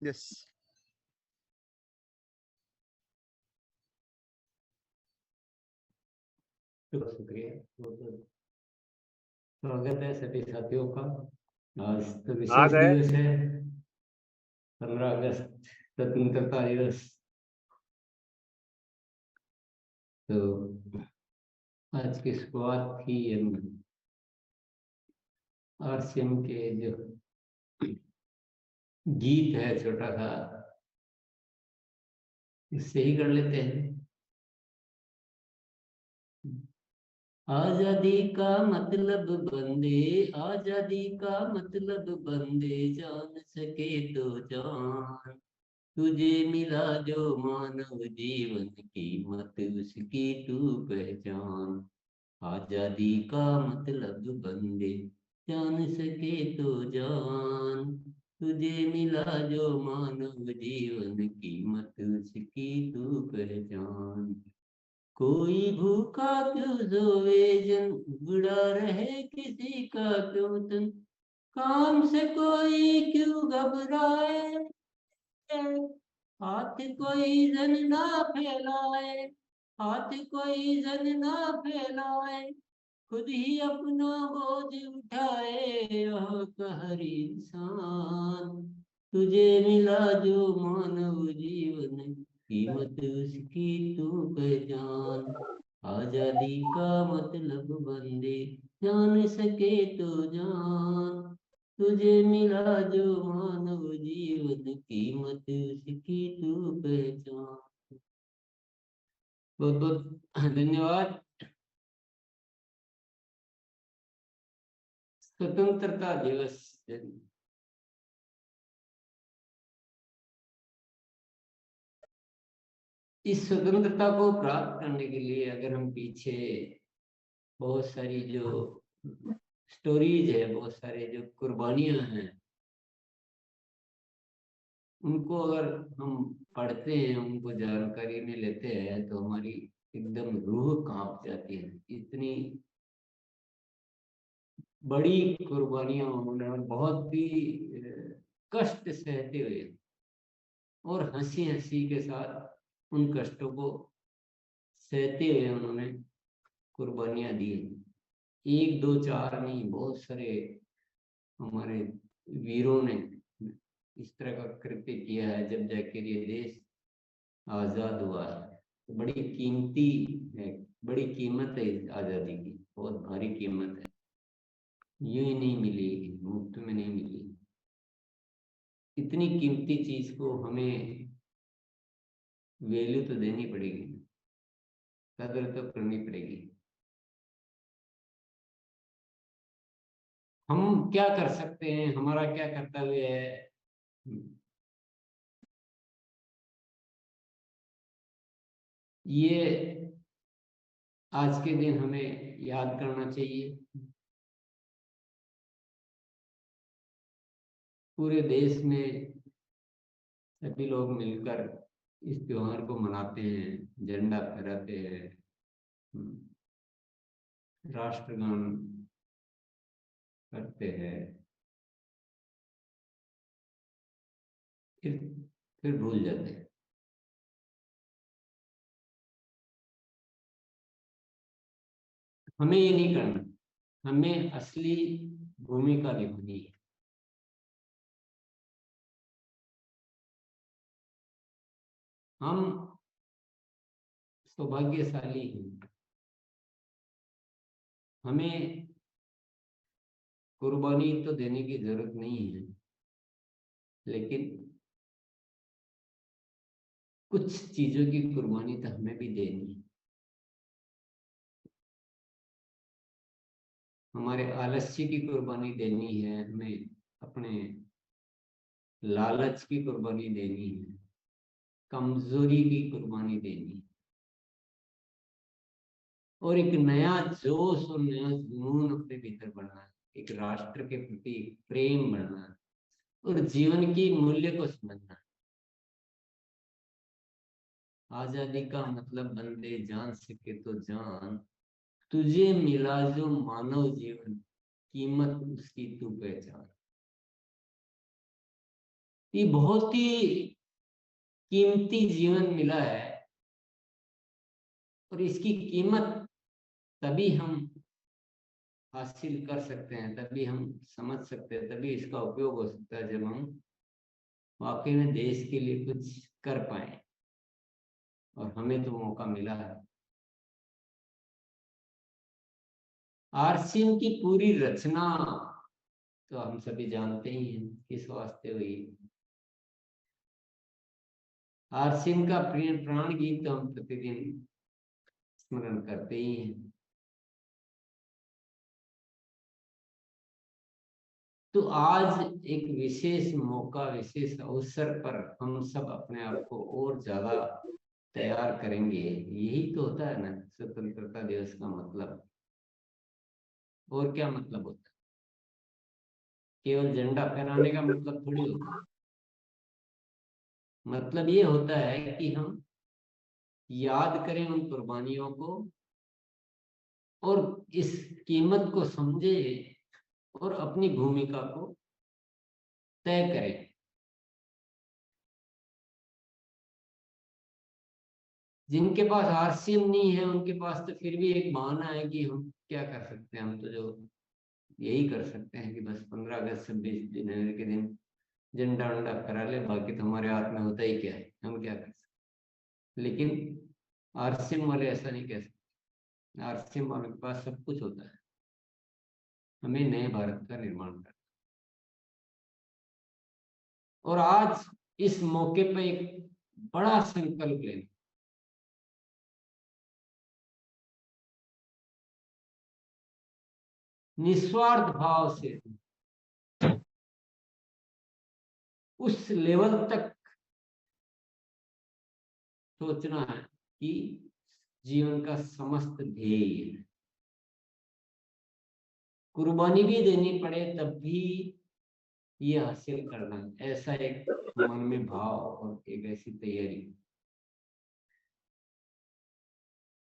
Yes. शुक्रिया, स्वागत है सभी साथियों का। आज तो आ विशेष गए। दिवस है, 15 अगस्त स्वतंत्रता दिवस। तो आज की शुरुआत की हम RCM के जो गीत है छोटा सा, इससे ही कर लेते हैं। आजादी का मतलब बंदे, आजादी का मतलब बंदे, जान सके तो जान, तुझे मिला जो मानव जीवन, कीमत उसकी तू पहचान। आजादी का मतलब बंदे, जान सके तो जान, तुझे मिला जो मानव जीवन, कीमत उसकी तू पहचान। कोई भूखा क्यों सोवे जन, बुढ़ा रहे किसी का क्यों तन, काम से कोई क्यों घबराए, हाथ कोई जन ना फैलाए, हाथ कोई जन ना फैलाए, खुद ही अपना बोझ उठाए, यह हर इंसान। तुझे मिला जो मानव जीवन, कीमत उसकी तू पहचान। आजादी का मतलब बंदे, जान सके तो जान, तुझे मिला जो मानव जीवन, कीमत उसकी तू पहचान। बहुत बहुत धन्यवाद। स्वतंत्रता दिवस, इस स्वतंत्रता को प्राप्त करने के लिए अगर हम पीछे बहुत सारी जो स्टोरीज है, बहुत सारे जो कुर्बानियां हैं, उनको अगर हम पढ़ते हैं, उनको जानकारी में लेते हैं, तो हमारी एकदम रूह कांप जाती है। इतनी बड़ी कुर्बानियां उन्होंने, बहुत ही कष्ट सहते हुए और हंसी हंसी के साथ उन कष्टों को सहते हुए उन्होंने कुर्बानियां दी। एक दो चार नहीं, बहुत सारे हमारे वीरों ने इस तरह का कृत्य किया है, जब जाकर ये देश आजाद हुआ है। तो बड़ी कीमती है, बड़ी कीमत है इस आजादी की, बहुत भारी कीमत है। यूं ही नहीं मिली, मुफ्त में नहीं मिली। इतनी कीमती चीज को हमें वैल्यू तो देनी पड़ेगी, कदर तो करनी पड़ेगी। हम क्या कर सकते हैं, हमारा क्या कर्तव्य है? ये आज के दिन हमें याद करना चाहिए। पूरे देश में सभी लोग मिलकर इस त्योहार को मनाते हैं, झंडा फहराते हैं, राष्ट्रगान करते हैं, फिर भूल जाते हैं। हमें ये नहीं करना, हमें असली भूमिका निभानी है। हम सौभाग्यशाली हैं, हमें कुर्बानी तो देने की जरूरत नहीं है, लेकिन कुछ चीजों की कुर्बानी तो हमें भी देनी है। हमारे आलस्य की कुर्बानी देनी है, हमें अपने लालच की कुर्बानी देनी है, कमजोरी की कुर्बानी देनी है, और एक नया जोश और नया जुनून अपने भीतर बढ़ना है, एक राष्ट्र के प्रति प्रेम बढ़ना है, और जीवन की मूल्य को समझना है। आजादी का मतलब बंदे, जान सके तो जान, तुझे मिला जो मानव जीवन, कीमत उसकी तू पहचान। ये बहुत ही कीमती जीवन मिला है और इसकी कीमत तभी हम हासिल कर सकते हैं, तभी हम समझ सकते हैं, तभी इसका उपयोग हो सकता है जब हम वाकई में देश के लिए कुछ कर पाए। और हमें तो मौका मिला है। आरसीएम की पूरी रचना तो हम सभी जानते ही हैं किस वास्ते हुई। आरसीएम का प्राण गीत तो हम प्रतिदिन स्मरण करते ही हैं। तो आज एक विशेष मौका, विशेष अवसर पर हम सब अपने आप को और ज्यादा तैयार करेंगे। यही तो होता है ना स्वतंत्रता दिवस का मतलब। और क्या मतलब होता है? केवल झंडा फहराने का मतलब थोड़ी होता है। मतलब ये होता है कि हम याद करें उन कुर्बानियों को और इस कीमत को समझे और अपनी भूमिका को तय करें। जिनके पास आरसीएम नहीं है उनके पास तो फिर भी एक बहाना है कि हम क्या कर सकते हैं। हम तो जो यही कर सकते हैं कि बस 15 अगस्त 26 जनवरी के दिन झंडा वंडा फहरा ले, बाकी तो हमारे हाथ में होता ही क्या है, हम क्या कर सकते। लेकिन आरसीएम वाले ऐसा नहीं कह सकते। आरसीएम वालों के पास सब कुछ होता है। हमें नए भारत का निर्माण करना। और आज इस मौके पर एक बड़ा संकल्प लेना। निस्वार्थ भाव से उस लेवल तक सोचना है कि जीवन का समस्त ध्येय कुर्बानी भी देनी पड़े तब भी ये हासिल करना है। ऐसा एक मन में भाव और एक ऐसी तैयारी।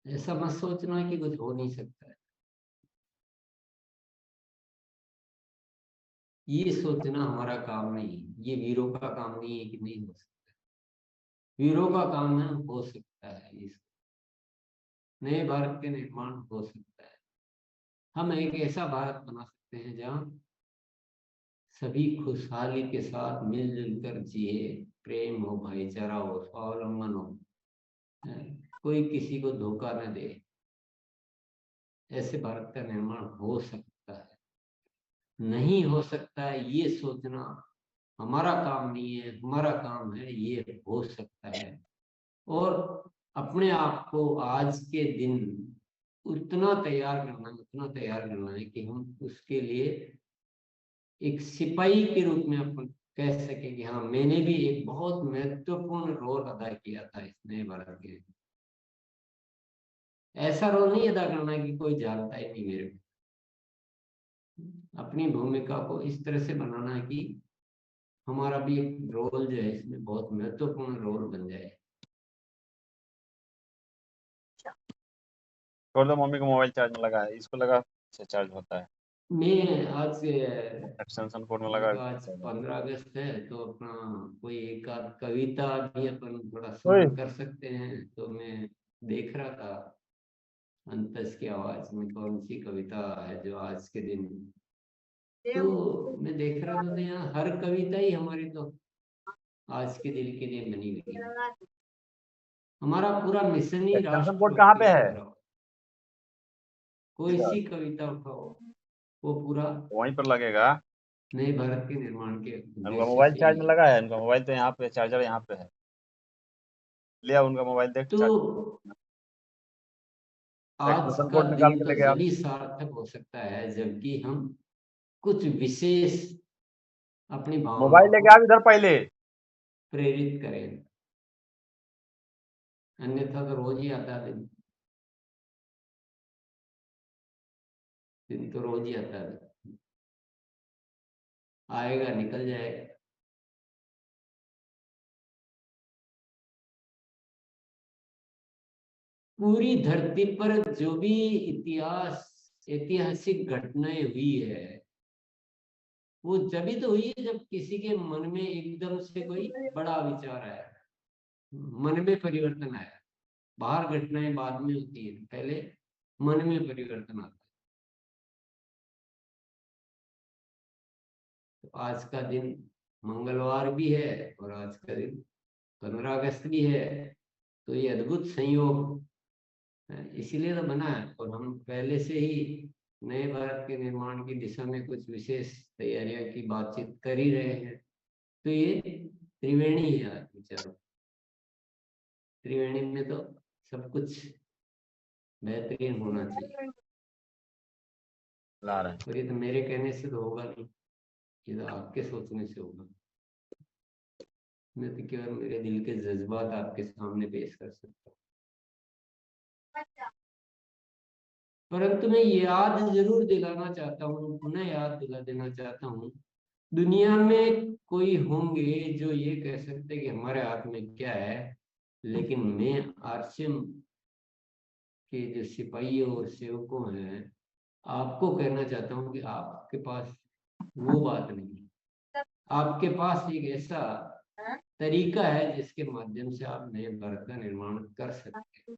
ऐसा मत सोचना कि कुछ हो नहीं सकता है। ये सोचना हमारा काम नहीं है। ये वीरों का काम नहीं है कि नहीं हो सकता। वीरों का काम है, हो सकता है। इस नए भारत के निर्माण हो सकता है। हम एक ऐसा भारत बना सकते हैं जहाँ सभी खुशहाली के साथ मिलजुल कर जिए, प्रेम हो, भाईचारा हो, स्वावलंबन हो, कोई किसी को धोखा न दे। ऐसे भारत का निर्माण हो सकता है। नहीं हो सकता है ये सोचना हमारा काम नहीं है। हमारा काम है ये हो सकता है। और अपने आप को आज के दिन उतना तैयार करना है, उतना तैयार करना है कि हम उसके लिए एक सिपाही के रूप में अपन कह सके कि हाँ, मैंने भी एक बहुत महत्वपूर्ण रोल अदा किया था इस नए भारत के। ऐसा रोल नहीं अदा करना कि कोई जानता ही नहीं मेरे को। अपनी भूमिका को इस तरह से बनाना है कि हमारा भी एक रोल जो है इसमें बहुत महत्वपूर्ण रोल बन जाए। छोड़ दो, मम्मी को मोबाइल चार्ज में लगा है, इसको लगा से चार्ज होता है। मैं आज एक्सटेंशन कोड में लगा। तो आज 15 अगस्त है तो अपना कोई एक आध कविता भी अपन थोड़ा ओए, स्मरण कर सकते हैं। तो मैं देख रहा था अंतस की आवाज में कौन सी कविता है जो आज के दिन। तो मैं देख रहा था तो यहाँ हर कविता ही हमारी तो आज के दिन के लिए बनी हुई है। हमारा पूरा मिशन ही एक्सटेंशन कोड कहाँ राष्ट्रभक्ति पे से है? भरा हुआ। कोई सी कविता उठाओ, वो पूरा वहीं पर लगेगा। नए भारत के निर्माण के उनका उद्देश्य मोबाइल से चार्ज ही में है। लगा है, उनका मोबाइल तो यहाँ पे, चार्जर यहाँ पे है। ले आओ उनका मोबाइल, देख तो चार्ज। आज एक्सटेंशन का कोड निकाल दिन के तो लेके आओ। जब ही सार्थक हो सकता है जबकि हम कुछ विशेष अपनी भावनाओं मोबाइल लेके को आओ इधर पहले। प्रेरित करें। अन्यथा तो रोज ही आता है दिन। दिन तो रोज ही आता है, आएगा निकल जाएगा। पूरी धरती पर जो भी ऐतिहासिक घटनाएं हुई है वो जब तो हुई है जब किसी के मन में एकदम से कोई बड़ा विचार आया, मन में परिवर्तन आया। बाहर घटनाएं बाद में होती है, पहले मन में परिवर्तन आता है। तो आज का दिन मंगलवार भी है और आज का दिन 15 अगस्त भी है, तो ये अद्भुत संयोग इसीलिए तो बना है। और हम पहले से ही नए भारत के निर्माण की दिशा में कुछ विशेष तैयारियों की बातचीत कर ही रहे हैं। तो ये त्रिवेणी है आज विचार। त्रिवेणी में तो सब कुछ बेहतरीन होना चाहिए। ला रहे हैं। और ये तो मेरे कहने से तो होगा नहीं, ये तो आपके सोचने से होगा। मैं तो केवल मेरे दिल के जज्बात आपके सामने पेश कर सकता हूँ। परंतु मैं याद जरूर दिलाना चाहता हूँ, पुनः याद दिला देना चाहता हूँ, दुनिया में कोई होंगे जो ये कह सकते कि हमारे हाथ में क्या है, लेकिन मैं आरसीएम के जो सिपाहियों और सेवकों हैं आपको कहना चाहता हूँ कि आपके पास वो बात नहीं। आपके पास एक ऐसा तरीका है जिसके माध्यम से आप नए भारत का निर्माण कर सकते हैं।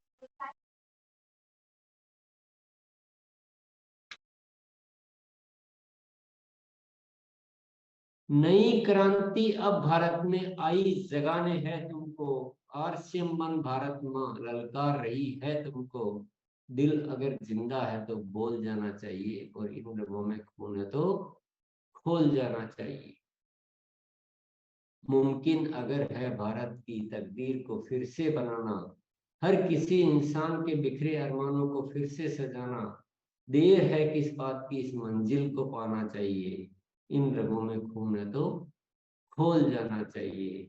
नई क्रांति अब भारत में आई, जगाने है तुमको, आरसीएम मन भारत माँ ललकार रही है तुमको। दिल अगर जिंदा है तो बोल जाना चाहिए, और इन रगों में खून है तो खोल जाना चाहिए। मुमकिन अगर है भारत की तकदीर को फिर से बनाना, हर किसी इंसान के बिखरे अरमानों को फिर से सजाना, देर है किस बात की इस मंजिल को पाना चाहिए। इन रगों में खून है तो खोल जाना चाहिए।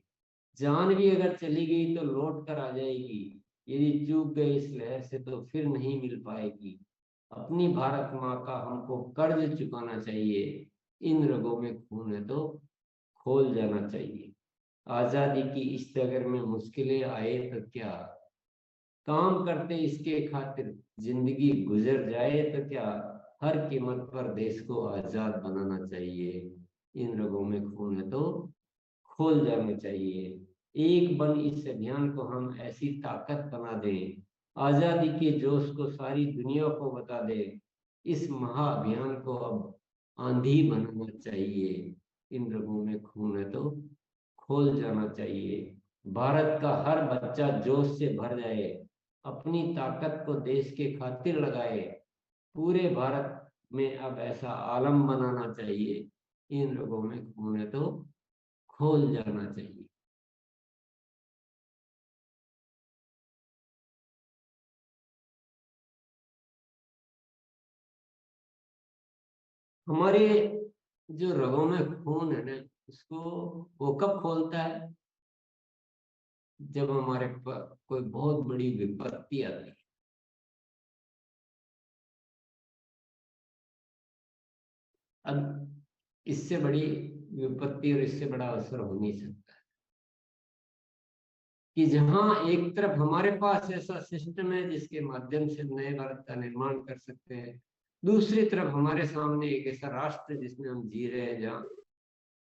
जान भी अगर चली गई तो लौट कर आ जाएगी, यदि चूक गए इस लहर से तो फिर नहीं मिल पाएगी। अपनी भारत माँ का हमको कर्ज चुकाना चाहिए। इन रगों में खून है तो खोल जाना चाहिए। आजादी की इस डगर में मुश्किलें आए तो क्या, काम करते इसके खातिर जिंदगी गुजर जाए तो क्या, हर कीमत पर देश को आजाद बनाना चाहिए। इन रगों में खून है तो खोल जाना चाहिए। एक बन इस अभियान को हम ऐसी ताकत बना दें, आजादी के जोश को सारी दुनिया को बता दे। इस महाअभियान को अब आंधी बनाना चाहिए। इन रगों में खून है तो खोल जाना चाहिए। भारत का हर बच्चा जोश से भर जाए, अपनी ताकत को देश के खातिर लगाए। पूरे भारत में अब ऐसा आलम बनाना चाहिए। इन रगों में खून है तो खोल जाना चाहिए। हमारे जो रगों में खून है ना, उसको वो कब खोलता है, जब हमारे पर कोई बहुत बड़ी विपत्ति आती है। अब इससे बड़ी विपत्ति और इससे बड़ा अवसर हो नहीं सकता कि जहां एक तरफ हमारे पास ऐसा सिस्टम है जिसके माध्यम से नए भारत का निर्माण कर सकते हैं, दूसरी तरफ हमारे सामने एक ऐसा राष्ट्र जिसमें हम जी रहे हैं, जहाँ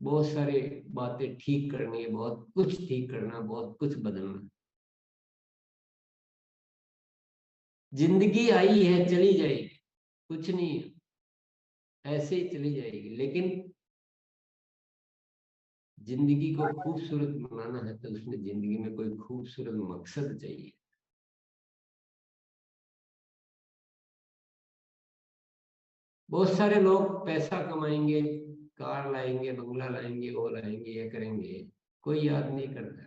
बहुत सारी बातें ठीक करनी है, बहुत कुछ ठीक करना, बहुत कुछ बदलना। जिंदगी आई है चली जाएगी, कुछ नहीं है, ऐसे ही चली जाएगी। लेकिन जिंदगी को खूबसूरत बनाना है तो उसमें जिंदगी में कोई खूबसूरत मकसद चाहिए। बहुत सारे लोग पैसा कमाएंगे, कार लाएंगे, बंगला लाएंगे, वो लाएंगे, ये करेंगे, कोई याद नहीं करता,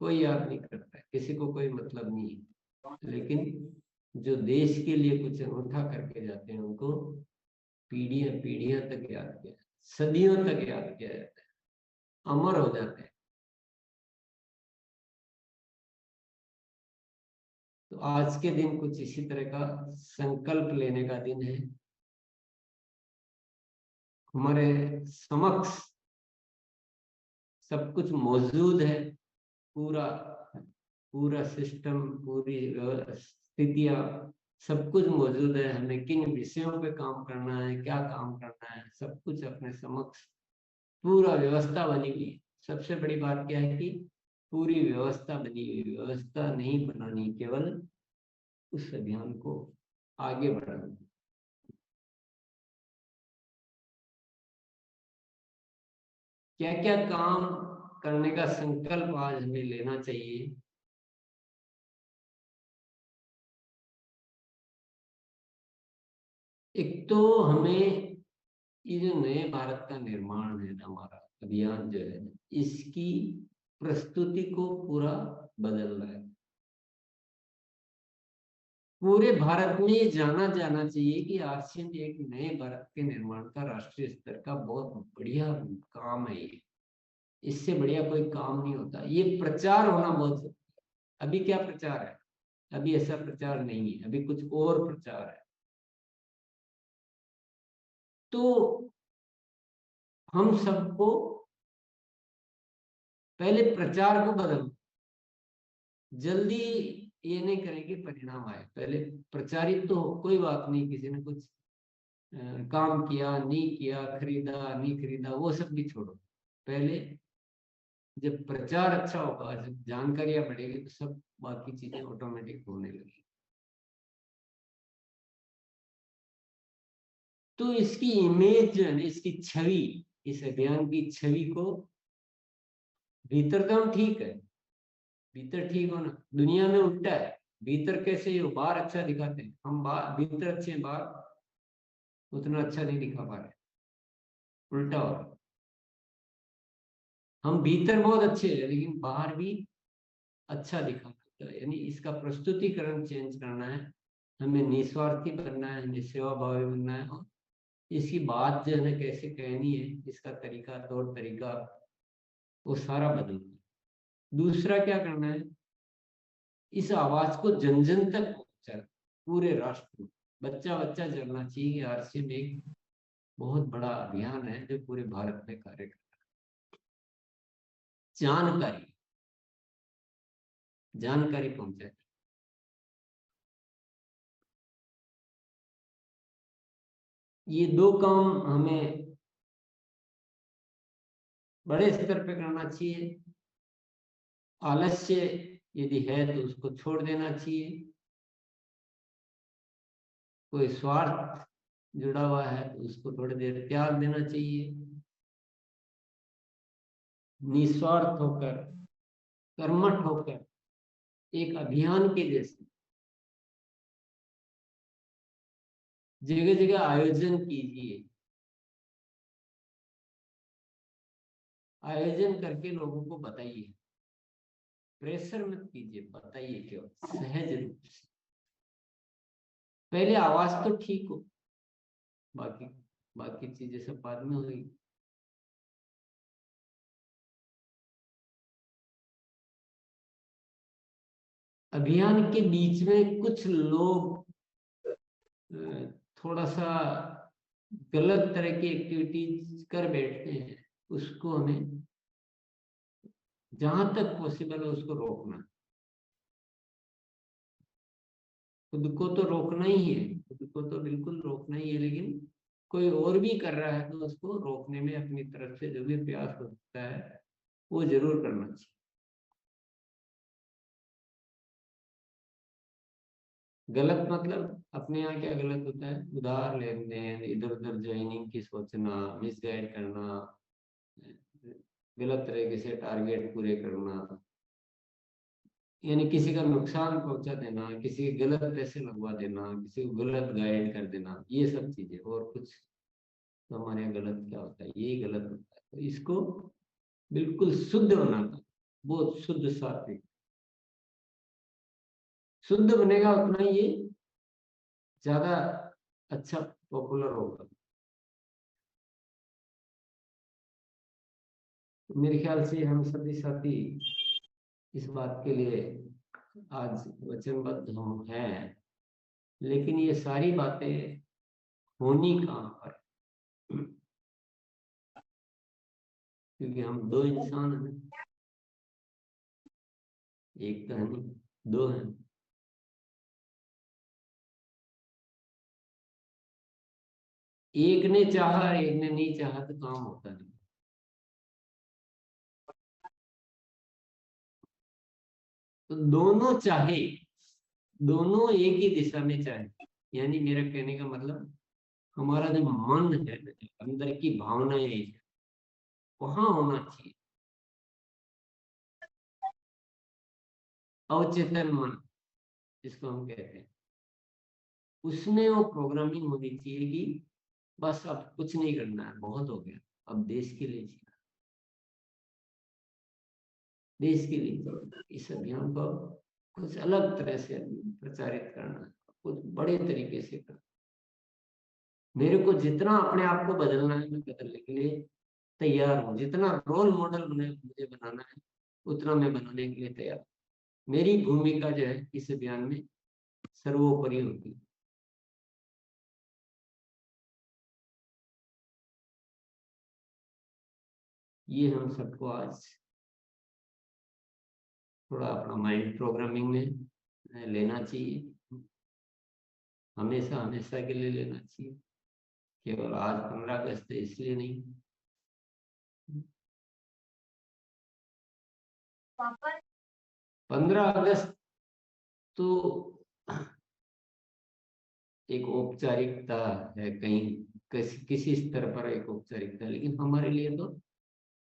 कोई याद नहीं करता, किसी को कोई मतलब नहीं है। लेकिन जो देश के लिए कुछ अनूठा करके जाते हैं उनको पीढ़ियां पीढ़ियां तक याद किया, सदियों तक याद किया जाता है, अमर हो जाते हैं। तो आज के दिन कुछ इसी तरह का संकल्प लेने का दिन है। हमारे समक्ष सब कुछ मौजूद है, पूरा पूरा सिस्टम, पूरी स्थितियां, सब कुछ मौजूद है, हमें किन विषयों पे काम करना है, क्या काम करना है, सब कुछ अपने समक्ष पूरा व्यवस्था बनी हुई है। सबसे बड़ी बात क्या है कि पूरी व्यवस्था बनी हुई, व्यवस्था नहीं बनानी, केवल उस अभियान को आगे बढ़ाना। क्या क्या काम करने का संकल्प आज हमें लेना चाहिए? एक तो हमें ये जो नए भारत का निर्माण है ना, हमारा अभियान जो है, इसकी प्रस्तुति को पूरा बदलना है। पूरे भारत में ये जाना जाना चाहिए कि आरसीएम एक नए भारत के निर्माण का राष्ट्रीय स्तर का बहुत बढ़िया काम है। ये इससे बढ़िया कोई काम नहीं होता। ये प्रचार होना बहुत जरूरी है। अभी क्या प्रचार है? अभी ऐसा प्रचार नहीं है, अभी कुछ और प्रचार है। तो हम सबको पहले प्रचार को बदल, जल्दी ये नहीं करें कि परिणाम आए। पहले प्रचारित तो हो, कोई बात नहीं, किसी ने कुछ काम किया नहीं किया, खरीदा नहीं खरीदा, वो सब भी छोड़ो। पहले जब प्रचार अच्छा होगा, जब जानकारियां बढ़ेगी, तो सब बाकी चीजें ऑटोमेटिक होने लगी। तो इसकी इमेज जो है ना, इसकी छवि, इस अभियान की छवि को, भीतर तो हम ठीक है, भीतर ठीक हो ना, दुनिया में उल्टा है। भीतर कैसे हो, बाहर अच्छा दिखाते हैं हम, बाहर भीतर अच्छे हैं, बाहर उतना अच्छा नहीं दिखा पा रहे, उल्टा हो रहा। हम भीतर बहुत अच्छे हैं लेकिन बाहर भी अच्छा दिखाना, तो यानी इसका प्रस्तुतिकरण चेंज करना है। हमें निस्वार्थी बनना है, हमें सेवा भावी बनना है, और इसकी बात जो है ना कैसे कहनी है, इसका तरीका, तौर तरीका, वो सारा बदलना है। दूसरा क्या करना है, इस आवाज को जन जन तक पहुंचा, पूरे राष्ट्र में बच्चा बच्चा जानना चाहिए कि आरसीएम एक बहुत बड़ा अभियान है जो पूरे भारत में कार्य कर रहा है। जानकारी, जानकारी पहुंचाए। ये दो काम हमें बड़े स्तर पे करना चाहिए। आलस्य यदि है तो उसको छोड़ देना चाहिए। कोई स्वार्थ जुड़ा हुआ है तो उसको थोड़ी देर त्याग देना चाहिए। निस्वार्थ होकर, कर्मठ होकर, एक अभियान के जैसे जगह जगह आयोजन कीजिए। आयोजन करके लोगों को बताइए, प्रेशर मत कीजिए, बताइए क्यों, सहज रूप से। पहले आवाज तो ठीक हो, बाकी बाकी चीजें सब बाद में होगी। अभियान के बीच में कुछ लोग थोड़ा सा गलत तरह की एक्टिविटीज कर बैठते हैं, उसको हमें जहां तक पॉसिबल है उसको रोकना। खुद को तो रोकना ही है, खुद को तो बिल्कुल रोकना ही है, लेकिन कोई और भी कर रहा है तो उसको रोकने में अपनी तरफ से जो भी प्रयास हो सकता है वो जरूर करना चाहिए। गलत मतलब अपने यहाँ क्या गलत होता है, उधार लेन देन, इधर उधर ज्वाइनिंग की सोचना, मिसगाइड करना, गलत तरीके से टारगेट पूरे करना, यानी किसी का नुकसान पहुंचा देना, किसी के गलत पैसे लगवा देना, किसी को गलत गाइड कर देना, ये सब चीजें। और कुछ तो हमारे यहाँ गलत क्या होता है, यही गलत होता है। तो इसको बिल्कुल शुद्ध बनाना, बहुत शुद्ध सात्विक, शुद्ध बनेगा उतना ही ये ज्यादा अच्छा पॉपुलर होगा। मेरे ख्याल से हम सभी साथी इस बात के लिए आज वचनबद्ध हम हैं, लेकिन ये सारी बातें होनी कहाँ पर, क्योंकि हम दो इंसान हैं, एक तो है नहीं, दो हैं। एक ने चाहा एक ने नहीं चाहा तो काम होता नहीं। तो दोनों चाहे, दोनों एक ही दिशा में चाहे, यानी मेरा कहने का मतलब हमारा जो मन है, अंदर की भावनाएं है, वहां होना चाहिए। अवचेतन मन जिसको हम कहते हैं, उसमें वो प्रोग्रामिंग होनी चाहिए कि बस अब कुछ नहीं करना है, बहुत हो गया, अब देश के लिए जीना, देश के लिए जीना। इस अभियान को कुछ अलग तरह से प्रचारित करना, कुछ बड़े तरीके से करना। मेरे को जितना अपने आप को बदलना है मैं बदलने के लिए तैयार हूँ, जितना रोल मॉडल मुझे बनाना है उतना मैं बनाने के लिए तैयार हूँ। मेरी भूमिका जो है इस अभियान में सर्वोपरि होगी। ये हम सबको आज थोड़ा अपना माइंड प्रोग्रामिंग में लेना चाहिए, हमेशा हमेशा के लिए लेना चाहिए, केवल आज 15 अगस्त है इसलिए नहीं। 15 अगस्त तो एक औपचारिकता है, कहीं किसी स्तर पर एक औपचारिकता, लेकिन हमारे लिए तो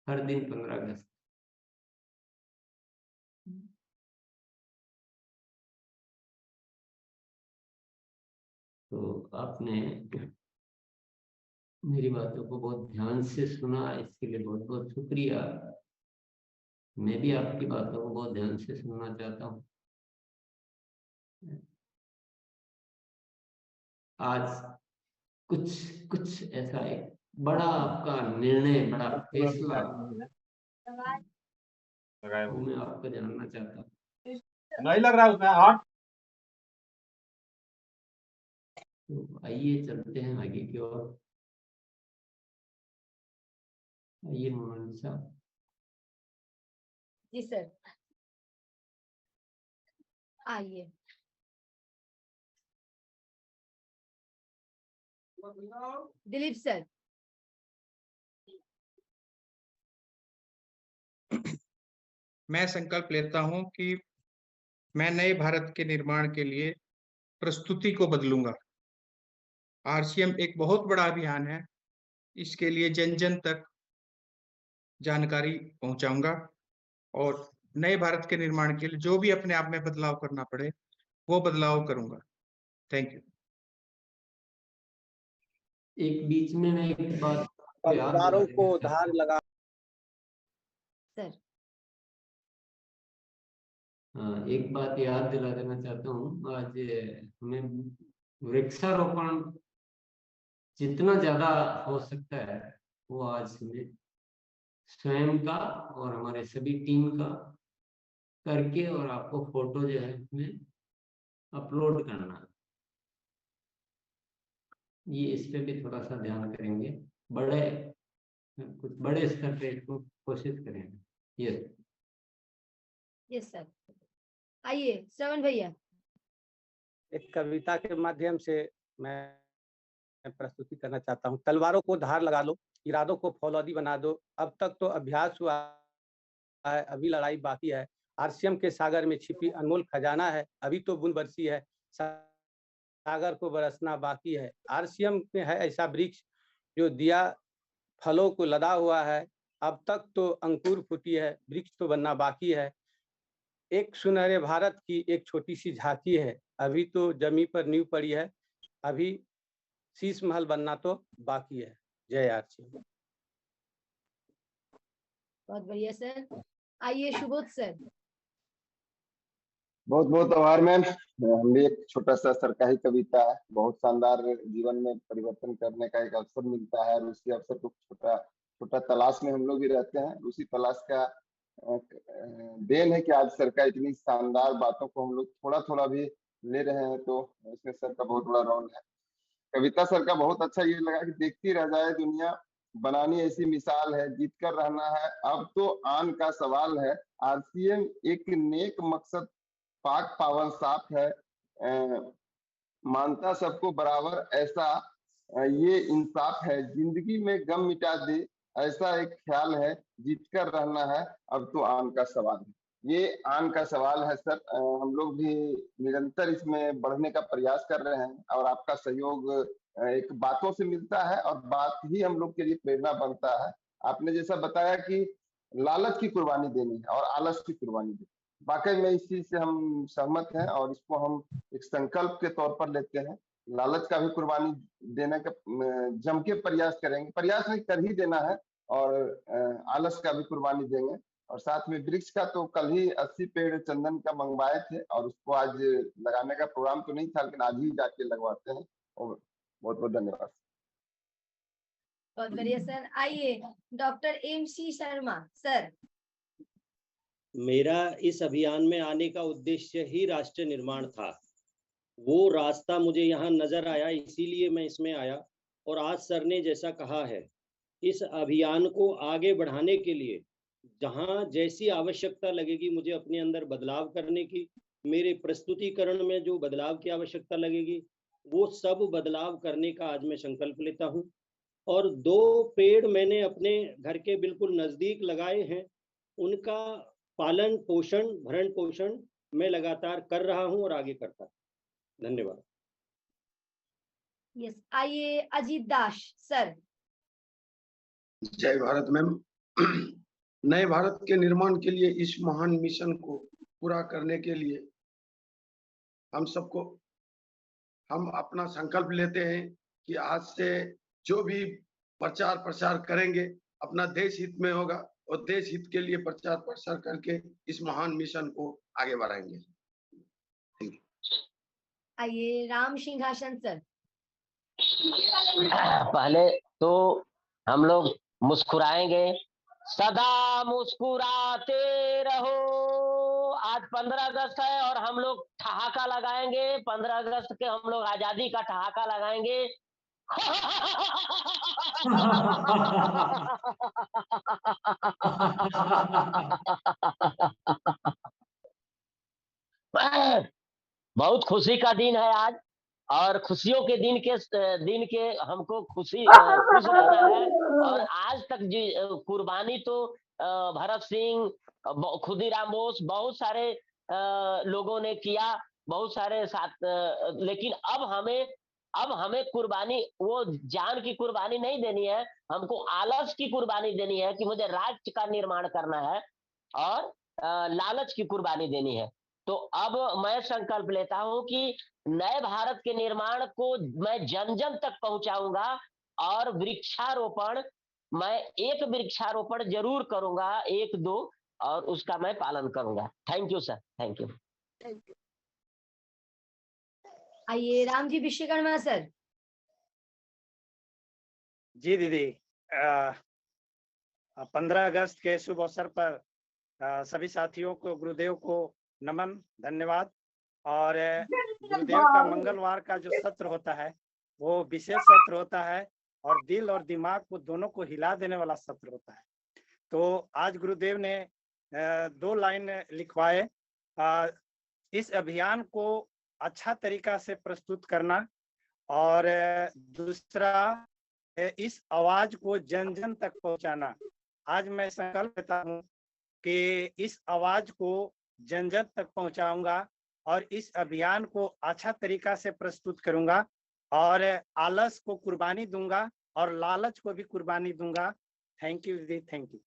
हर दिन 15 अगस्त। तो आपने मेरी बातों को बहुत ध्यान से सुना, इसके लिए बहुत बहुत शुक्रिया। मैं भी आपकी बातों को बहुत ध्यान से सुनना चाहता हूँ। आज कुछ कुछ ऐसा एक बड़ा आपका निर्णय, बड़ा फैसला लगाए वो हुए मैं आपको जानना चाहता हूँ। नहीं लग रहा है उसमें हाथ। तो आइए चलते हैं आगे की ओर। आइए मोनालिसा। जी सर, आइए। दिलीप सर। मैं संकल्प लेता हूं कि मैं नए भारत के निर्माण के लिए प्रस्तुति को बदलूंगा। आरसीएम एक बहुत बड़ा अभियान है, इसके लिए जन जन तक जानकारी पहुंचाऊंगा और नए भारत के निर्माण के लिए जो भी अपने आप में बदलाव करना पड़े वो बदलाव करूंगा। Thank you. एक बीच में मैं एक बात याद परिवारों दिला को देना धार लगा। सर, हाँ, एक बात याद दिला देना चाहता हूँ। आज हमें वृक्षारोपण जितना ज्यादा हो सकता है वो आज हमें स्वयं का और हमारे सभी टीम का करके और आपको फोटो जो है उसमें अपलोड करना है। ये इस पे भी थोड़ा सा ध्यान करेंगे, कुछ बड़े स्तर पे इसको कोशिश करेंगे। Yes yes sir. आइए श्रवण भैया। एक कविता के माध्यम से मैं प्रस्तुति करना चाहता हूँ। तलवारों को धार लगा लो, इरादों को फौलादी बना दो। अब तक तो अभ्यास हुआ है, अभी लड़ाई बाकी है। आरसीएम के सागर में छिपी अनमोल खजाना है, अभी तो बूंद बरसी है, सागर को बरसना बाकी है। आरसीएम में है ऐसा वृक्ष जो दिया फलों को लदा हुआ है, अब तक तो अंकुर फूटी है, वृक्ष तो बनना बाकी है। एक सुनहरे भारत की एक छोटी सी झांकी है, अभी तो जमी पर नींव पड़ी है, अभी शीश महल बनना तो बाकी है। जय आरसीएम। बहुत बढ़िया सर। आइए सुबोध सर। बहुत बहुत आभार मैम। हम भी एक छोटा सा सरकारी कविता है, बहुत शानदार, जीवन में परिवर्तन करने का एक अवसर मिलता है और उसी अवसर को छोटा छोटा तलाश में हम लोग भी रहते हैं। उसी तलाश का देन है कि आज सर का इतनी शानदार बातों को हम लोग थोड़ा थोड़ा भी ले रहे हैं, तो इसमें सर का बहुत बड़ा रोल है। कविता सर का बहुत अच्छा ये लगा कि देखती रह जाए दुनिया, बनानी ऐसी मिसाल है, जीत कर रहना है अब तो आन का सवाल है। आरसीएम एक नेक मकसद, पाक पावन साफ है, मानता सबको बराबर, ऐसा ये इंसाफ है, जिंदगी में गम मिटा दे ऐसा एक ख्याल है, जीत कर रहना है अब तो आन का सवाल है। ये आन का सवाल है सर। हम लोग भी निरंतर इसमें बढ़ने का प्रयास कर रहे हैं और आपका सहयोग एक बातों से मिलता है और बात ही हम लोग के लिए प्रेरणा बनता है। आपने जैसा बताया कि लालच की कुर्बानी देनी है और आलस की कुर्बानी देनी, वाकई में इस चीज से हम सहमत हैं और इसको हम एक संकल्प के तौर पर लेते हैं। लालच का भी कुर्बानी देने का जम के प्रयास करेंगे, प्रयास नहीं कर ही देना है, और आलस का भी कुर्बानी देंगे। और साथ में वृक्ष का तो कल ही 80 पेड़ चंदन का मंगवाए थे और उसको आज लगाने का प्रोग्राम तो नहीं था, लेकिन आज ही जाके लगवाते हैं। और बहुत बहुत धन्यवाद। बहुत बढ़िया सर। आइए डॉक्टर MC शर्मा सर। मेरा इस अभियान में आने का उद्देश्य ही राष्ट्र निर्माण था। वो रास्ता मुझे यहाँ नजर आया, इसीलिए मैं इसमें आया। और आज सर ने जैसा कहा है, इस अभियान को आगे बढ़ाने के लिए जहाँ जैसी आवश्यकता लगेगी मुझे अपने अंदर बदलाव करने की, मेरे प्रस्तुतिकरण में जो बदलाव की आवश्यकता लगेगी, वो सब बदलाव करने का आज मैं संकल्प लेता हूँ। और 2 पेड़ मैंने अपने घर के बिल्कुल नजदीक लगाए हैं, उनका पालन पोषण भरण पोषण मैं लगातार कर रहा हूं और आगे करता। धन्यवाद। यस, आइए अजीत दास सर। जय भारत मैम। नए भारत के निर्माण के लिए इस महान मिशन को पूरा करने के लिए हम अपना संकल्प लेते हैं कि आज से जो भी प्रचार प्रसार करेंगे अपना देश हित में होगा और देश हित के लिए प्रचार प्रसार करके इस महान मिशन को आगे बढ़ाएंगे। आइए राम सिंहासन सर। पहले तो हम लोग मुस्कुराएंगे, सदा मुस्कुराते रहो। आज 15 अगस्त है और हम लोग ठहाका लगाएंगे। 15 अगस्त के हम लोग आजादी का ठहाका लगाएंगे। बहुत खुशी का दिन है आज, और खुशियों के दिन के हमको खुश रहना है। और आज तक जी कुर्बानी तो भगत सिंह, खुदीराम बोस, बहुत सारे लोगों ने किया, बहुत सारे साथ, लेकिन अब हमें कुर्बानी, वो जान की कुर्बानी नहीं देनी है, हमको आलस की कुर्बानी देनी है कि मुझे राष्ट्र का निर्माण करना है, और लालच की कुर्बानी देनी है। तो अब मैं संकल्प लेता हूं कि नए भारत के निर्माण को मैं जन जन तक पहुंचाऊंगा, और वृक्षारोपण, मैं एक वृक्षारोपण जरूर करूंगा, 1-2, और उसका मैं पालन करूंगा। Thank you sir, thank you. आइए रामजी विश्वकर्मा सर। जी दीदी, 15 अगस्त के शुभ अवसर पर सभी साथियों को, गुरुदेव को नमन, धन्यवाद। और गुरुदेव का मंगलवार का जो सत्र होता है वो विशेष सत्र होता है, और दिल और दिमाग को दोनों को हिला देने वाला सत्र होता है। तो आज गुरुदेव ने 2 लाइन लिखवाए, इस अभियान को अच्छा तरीका से प्रस्तुत करना, और दूसरा इस आवाज को जन जन तक पहुंचाना। आज मैं संकल्प लेता हूं कि इस आवाज को जन जन तक पहुंचाऊंगा और इस अभियान को अच्छा तरीका से प्रस्तुत करूंगा, और आलस को कुर्बानी दूंगा और लालच को भी कुर्बानी दूंगा। थैंक यू दीदी, थैंक यू।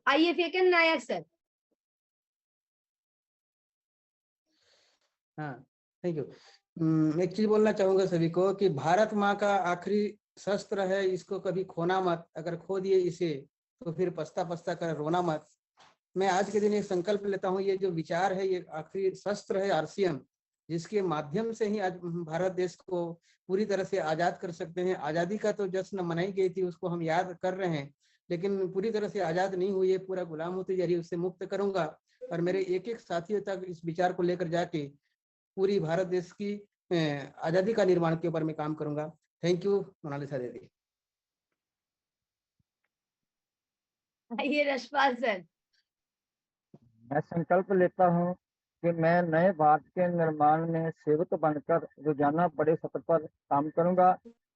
आइए फेकन नायक सर। हाँ, थैंक यू। एक चीज बोलना चाहूंगा सभी को कि भारत माँ का आखिरी शस्त्र है, इसको कभी खोना मत। अगर खो दिए इसे तो फिर पछता पछता कर रोना मत। मैं आज के दिन एक संकल्प लेता हूँ, ये जो विचार है, ये आखिरी शस्त्र है RCM, जिसके माध्यम से ही आज भारत देश को पूरी तरह से आजाद कर सकते हैं। आजादी का तो जश्न मनाई गई थी, उसको हम याद कर रहे हैं, लेकिन पूरी तरह से आजाद नहीं हुई है, पूरा गुलाम होते जा रही है। उससे मुक्त करूंगा और मेरे एक एक साथियों तक इस विचार को लेकर जाके पूरी भारत देश की आजादी का निर्माण के ऊपर मैं काम करूंगा। थैंक यू मोनालिसा दीदी। आइए रशपाल सर। मैं संकल्प लेता हूं कि मैं नए भारत के निर्माण में सेवक बनकर रोजाना बड़े स्तर पर काम करूंगा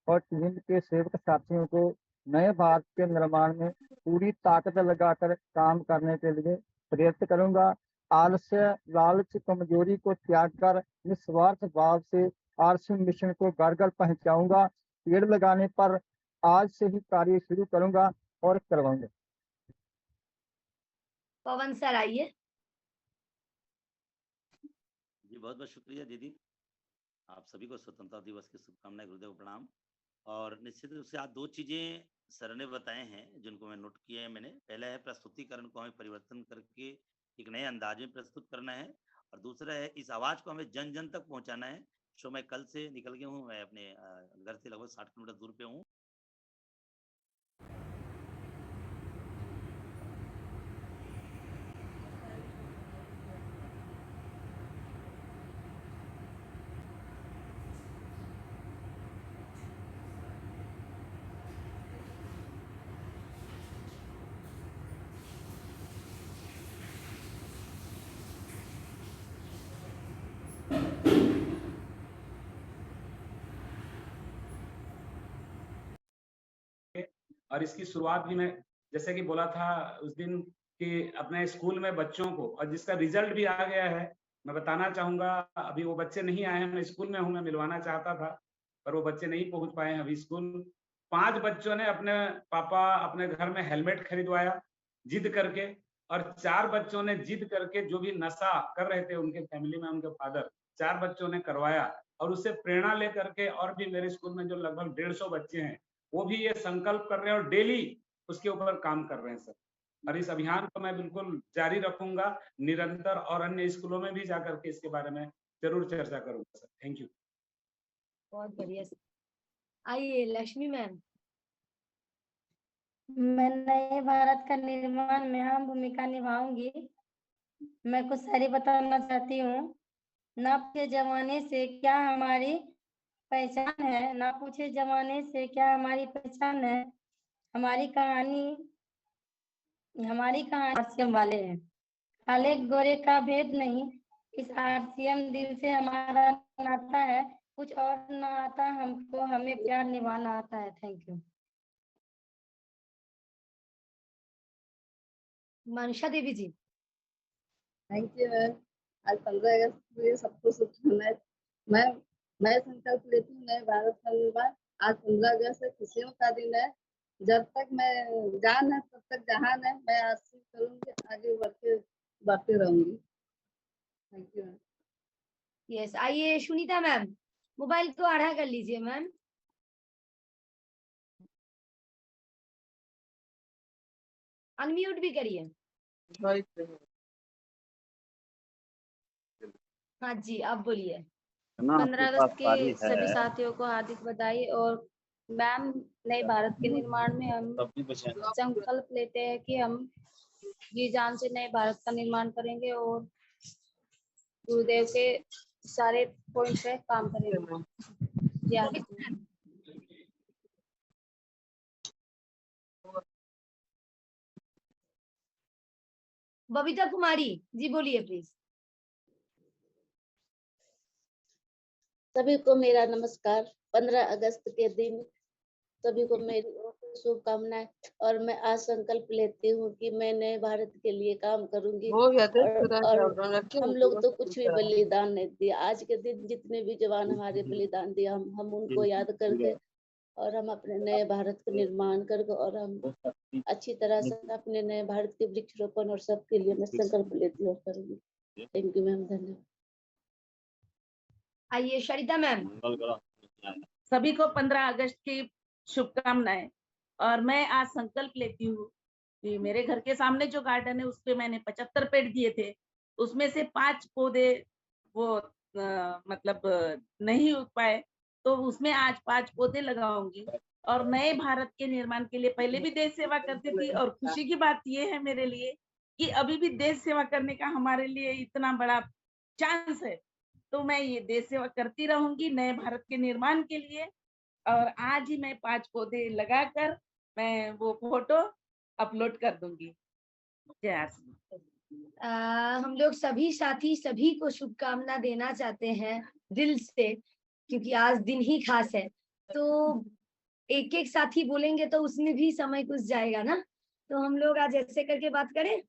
और टीम के सेवक साथियों को नए भारत के निर्माण में पूरी ताकत लगाकर काम करने के लिए प्रेरित करूंगा। आलस्य, लालच, कमजोरी को त्याग कर निस्वार्थ भाव से आरसी मिशन को घर घर पहुंचाऊंगा। पेड़ लगाने पर आज से ही कार्य शुरू करूंगा और करवाऊंगा। पवन सर आइए। जी बहुत बहुत शुक्रिया दीदी, आप सभी को स्वतंत्रता दिवस की शुभकामनाएं, गुरुदेव प्रणाम। और निश्चित रूप से आज दो चीजें सर ने बताए हैं जिनको मैं नोट किए हैं मैंने। पहला है प्रस्तुतिकरण को हमें परिवर्तन करके एक नए अंदाज में प्रस्तुत करना है, और दूसरा है इस आवाज को हमें जन जन तक पहुंचाना है। सो मैं कल से निकल गया हूँ, मैं अपने घर से लगभग 60 किलोमीटर दूर पे हूँ। और इसकी शुरुआत भी मैं जैसे कि बोला था उस दिन कि अपने स्कूल में बच्चों को, और जिसका रिजल्ट भी आ गया है, मैं बताना चाहूंगा। अभी वो बच्चे नहीं आए हैं, मैं स्कूल में हूँ, मैं मिलवाना चाहता था पर वो बच्चे नहीं पहुंच पाए हैं अभी स्कूल। 5 बच्चों ने अपने पापा अपने घर में हेलमेट खरीदवाया जिद करके, और 4 बच्चों ने जिद करके जो भी नशा कर रहे थे उनके फैमिली में, उनके फादर, 4 बच्चों ने करवाया। और उससे प्रेरणा लेकर के और भी मेरे स्कूल में जो लगभग 150 बच्चे हैं वो भी ये संकल्प कर रहे हैं और डेली उसके ऊपर काम कर रहे हैं सर। और इस अभियान को मैं बिल्कुल जारी रखूंगा निरंतर, और अन्य स्कूलों में भी जाकर के इसके बारे में जरूर चर्चा करूंगा सर। Thank you. बहुत बढ़िया सर। आइए लक्ष्मी मैम। मैं नए भारत का निर्माण में अहम भूमिका निभाऊंगी। मैं कुछ सारी बताना चाहती हूँ। ना पूछे जमाने से क्या हमारी पहचान है, ना पूछे जमाने से क्या हमारी पहचान है। हमारी कहानी आरसीएम वाले हैं। काले गोरे का भेद नहीं, इस आरसीएम दिल से हमारा नाता है। कुछ और ना आता हमको, हमें प्यार निभाना आता है। Thank you. Manisha Devi ji. Thank you ma'am. आज 15 अगस्त को ये सबको शुभकामनाएं। मैं संकल्प लेती हूँ नए भारत का निर्माण। आज 15 अगस्त है, खुशियों का दिन है। जब तक मैं जान है तब तक जहान है। मैं आशीष करूंगी, आगे बढ़ते रहूंगी। Thank you ma'am. यस, आइए सुनीता मैम, मोबाइल को आड़ा कर लीजिए मैम। अनम्यूट भी करिए। हाँ जी, आप बोलिए। 15 अगस्त के सभी साथियों को हार्दिक बधाई। और मैम, नए भारत के निर्माण में हम संकल्प लेते हैं कि हम जी जान से नए भारत का निर्माण करेंगे और गुरुदेव के सारे पॉइंट पे काम करेंगे। बबीता कुमारी जी बोलिए प्लीज। सभी को मेरा नमस्कार। 15 अगस्त के दिन सभी को मेरी ओर से शुभकामनाएं। और मैं आज संकल्प लेती हूँ कि मैं नए भारत के लिए काम करूंगी। और हम लोग तो कुछ भी बलिदान नहीं दिया। आज के दिन जितने भी जवान हमारे बलिदान दिया, हम उनको याद करके और हम अपने नए भारत का निर्माण करके और हम अच्छी तरह से अपने नए भारत के वृक्षारोपण और सबके लिए मैं संकल्प लेती हूँ करूंगी। थैंक यू मैम, धन्यवाद। आइए सरिता मैम। सभी को 15 अगस्त की शुभकामनाएं। और मैं आज संकल्प लेती हूँ कि मेरे घर के सामने जो गार्डन है उसपे मैंने 75 पेड़ दिए थे, उसमें से 5 पौधे वो मतलब नहीं उग पाए, तो उसमें आज 5 पौधे लगाऊंगी। और नए भारत के निर्माण के लिए पहले भी देश सेवा करती थी, और खुशी की बात ये है मेरे लिए कि अभी भी देश सेवा करने का हमारे लिए इतना बड़ा चांस है। तो मैं ये देश सेवा करती रहूंगी नए भारत के निर्माण के लिए। और आज ही मैं 5 पौधे लगाकर मैं वो फोटो अपलोड कर दूंगी। जय आसमान। हम लोग सभी साथी सभी को शुभकामना देना चाहते हैं दिल से, क्योंकि आज दिन ही खास है। तो एक एक साथी बोलेंगे तो उसमें भी समय कुछ जाएगा ना, तो हम लोग आज ऐसे करके बात करें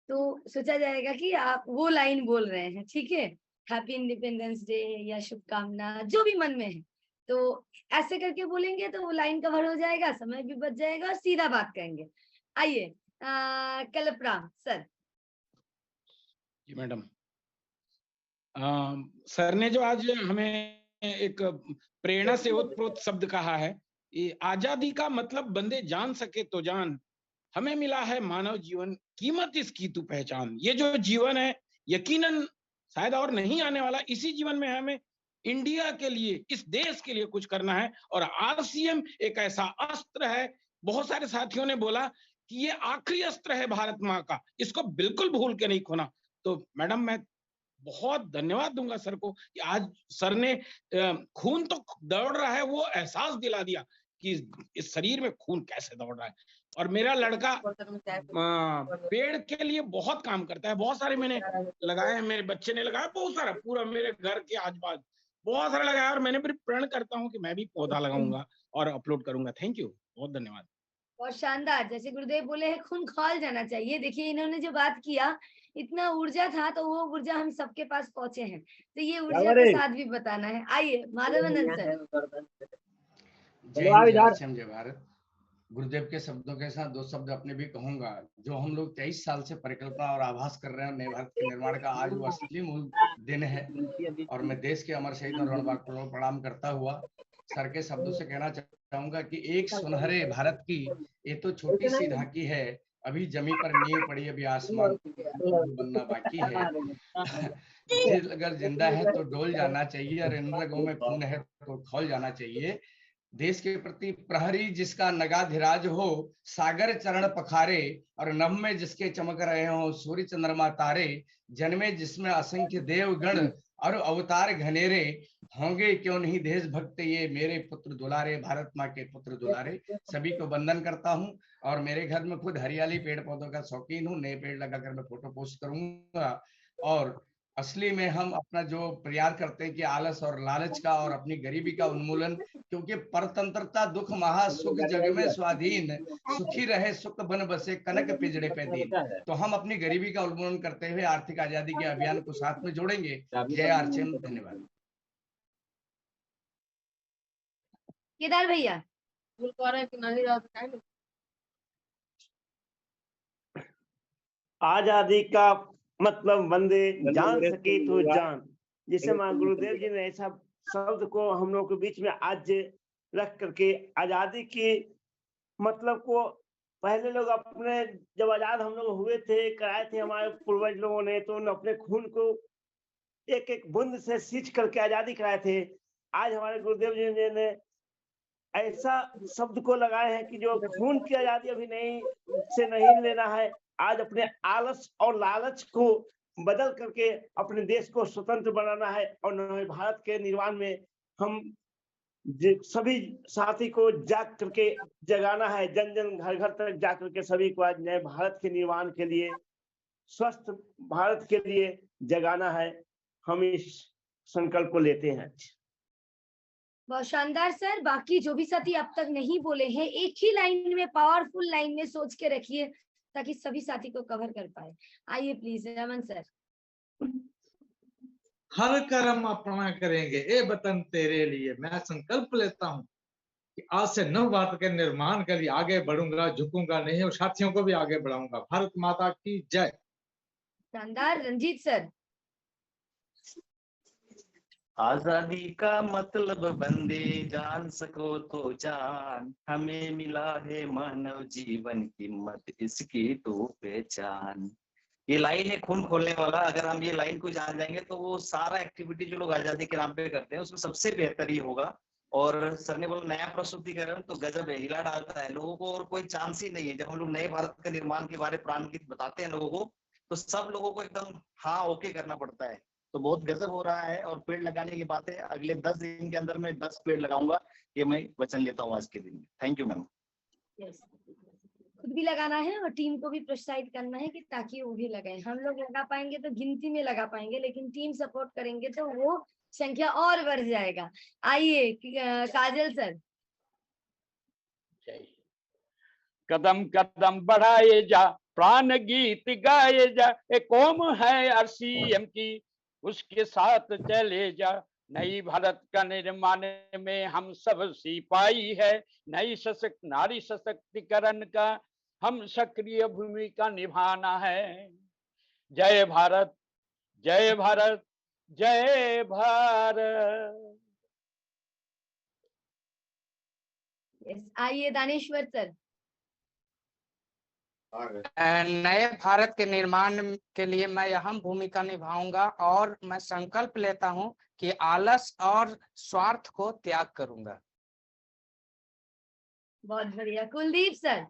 तो सोचा जाएगा कि आप वो लाइन बोल रहे हैं, ठीक है? हैप्पी इंडिपेंडेंस डे या शुभकामना जो भी मन में है, तो ऐसे करके बोलेंगे तो वो लाइन कवर हो जाएगा, समय भी बच जाएगा और सीधा बात करेंगे। आइए कल्पराम सर। जी मैडम, सर ने जो आज हमें एक प्रेरणा से ओतप्रोत शब्द कहा है, ये आजादी का मतलब बंदे जान सके तो जान, हमें मिला है मानव जीवन, कीमत इसकी तू पहचान। ये जो जीवन है यकीनन शायद और नहीं आने वाला, इसी जीवन में हमें इंडिया के लिए, इस देश के लिए कुछ करना है। और आरसीएम एक ऐसा अस्त्र है, बहुत सारे साथियों ने बोला कि ये आखिरी अस्त्र है भारत माँ का, इसको बिल्कुल भूल के नहीं खोना। तो मैडम मैं बहुत धन्यवाद दूंगा सर को कि आज सर ने खून तो दौड़ रहा है, वो एहसास दिला दिया कि इस शरीर में खून कैसे दौड़ रहा है। और मेरा लड़का पेड़ के लिए बहुत काम करता है, बहुत सारे मैंने लगाए हैं, मेरे बच्चे ने लगाया बहुत सारा, पूरा मेरे घर के आसपास बहुत सारा लगाया, और मैंने भी प्रण करता हूँ कि मैं भी पौधा लगाऊंगा और अपलोड करूंगा। थैंक यू, बहुत धन्यवाद। बहुत शानदार, जैसे गुरुदेव बोले हैं खून खौल जाना चाहिए। देखिए इन्होंने जो बात किया, इतना ऊर्जा था तो वो ऊर्जा हम सबके पास पहुंचे हैं, तो ये ऊर्जा के साथ भी बताना है। आइए माधवानंद सर। जय हिंद, जय आरसीएम, जय भारत। गुरुदेव के शब्दों के साथ दो शब्द अपने भी कहूंगा। जो हम लोग 23 साल से परिकल्पना और आभास कर रहे हैं नए भारत के निर्माण का, आज वो असली मूल दिन है। और मैं देश के अमर शहीद और रणबांकुरों को प्रणाम करता हुआ सर के शब्दों से कहना चाहूंगा कि एक सुनहरे भारत की ये तो छोटी सी झांकी है, अभी जमी पर नींव पड़ी, अभी आसमान बनना बाकी है। अगर जिंदा है तो डोल जाना चाहिए, और इन रगों में खून है तो खौल जाना चाहिए। देश के प्रति प्रहरी जिसका नगाधिराज हो, सागर चरण पखारे, और नभ में जिसके चमक रहे हो सूर्य चंद्रमा तारे, जन्मे जिसमें असंख्य देवगण और अवतार घनेरे, होंगे क्यों नहीं देशभक्त ये मेरे पुत्र दुलारे, भारत माँ के पुत्र दुलारे। सभी को वंदन करता हूँ। और मेरे घर में खुद हरियाली पेड़ पौधों का शौकीन हूँ, नए पेड़ लगाकर मैं फोटो पोस्ट करूंगा। और असली में हम अपना जो प्रयास करते हैं कि आलस और लालच का और अपनी गरीबी का उन्मूलन, क्योंकि परतंत्रता दुख महा सुख जग में स्वाधीन, सुखी रहे सुख बन बसे कनक पिजड़े पे दीन। तो हम अपनी गरीबी का उन्मूलन करते हुए आर्थिक आजादी के अभियान को साथ में जोड़ेंगे। जय आरसीएम, धन्यवाद। केदार भैया। आजादी का मतलब बंदे जान सके तो जान, जिसे मां गुरुदेव जी ने ऐसा शब्द को हम लोग के बीच में आज रख करके आजादी की मतलब को, पहले लोग अपने जब आजाद हम लोग हुए थे, कराए थे हमारे पूर्वज लोगों ने, तो उन्होंने अपने खून को एक एक बूंद से सींच करके आजादी कराए थे। आज हमारे गुरुदेव जी ने ऐसा शब्द को लगाए हैं कि जो खून की आजादी अभी नहीं लेना है, आज अपने आलस और लालच को बदल करके अपने देश को स्वतंत्र बनाना है। और नए भारत के निर्माण में हम सभी साथी को जाग करके जगाना है, जन जन घर घर तक जा करके सभी को आज नए भारत के निर्माण के लिए, स्वस्थ भारत के लिए जगाना है। हम इस संकल्प को लेते हैं। बहुत शानदार सर। बाकी जो भी साथी अब तक नहीं बोले हैं, एक ही लाइन में, पावरफुल लाइन में सोच के रखिए ताकि सभी साथी को कवर कर पाए। आइए प्लीज रमन सर। हर कर्म अपना करेंगे ए वतन तेरे लिए, मैं संकल्प लेता हूँ कि आज से नव भारत के निर्माण के लिए आगे बढ़ूंगा, झुकूंगा नहीं और साथियों को भी आगे बढ़ाऊंगा। भारत माता की जय। शानदार। रंजीत सर। आजादी का मतलब बंदे जान सको तो जान, हमें मिला है मानव जीवन कीमत इसकी तो पहचान। ये लाइन है खून खोलने वाला। अगर हम ये लाइन को जान जाएंगे तो वो सारा एक्टिविटी जो लोग आजादी के नाम पे करते हैं उसमें सबसे बेहतर ही होगा। और सर ने बोला नया प्रस्तुतिकरण, तो गजब है, हिला डालता है लोगों को और कोई चांस ही नहीं है। जब हम लोग नए भारत के निर्माण के बारे प्राण गीत बताते हैं लोगों को, तो सब लोगों को एकदम हाँ ओके करना पड़ता है। तो बहुत गजब हो रहा है। और पेड़ लगाने की बात है, अगले 10 दिन के अंदर मैं 10 पेड़ लगाऊंगा, ये मैं वचन लेता हूँ आज के दिन में। Thank you ma'am. खुद भी लगाना है और टीम को भी प्रोत्साहित करना है कि ताकि वो भी लगाए। हम लोग लगा पाएंगे तो गिनती में लगा पाएंगे, लेकिन टीम सपोर्ट करेंगे तो वो संख्या और बढ़ जाएगा। आइए काजल सर। कदम कदम बढ़ाए जा, प्राण गीत गाए जा, एक कौम है RCM की, उसके साथ चले जा। नई भारत का निर्माण में हम सब सिपाही है, नई नारी सशक्तिकरण का हम सक्रिय भूमिका निभाना है। जय भारत, जय भारत, जय भारत। आइए दानेश्वर सर। नए भारत के निर्माण के लिए मैं अहम भूमिका निभाऊंगा और मैं संकल्प लेता हूं कि आलस और स्वार्थ को त्याग करूंगा। बहुत बढ़िया। कुलदीप सर।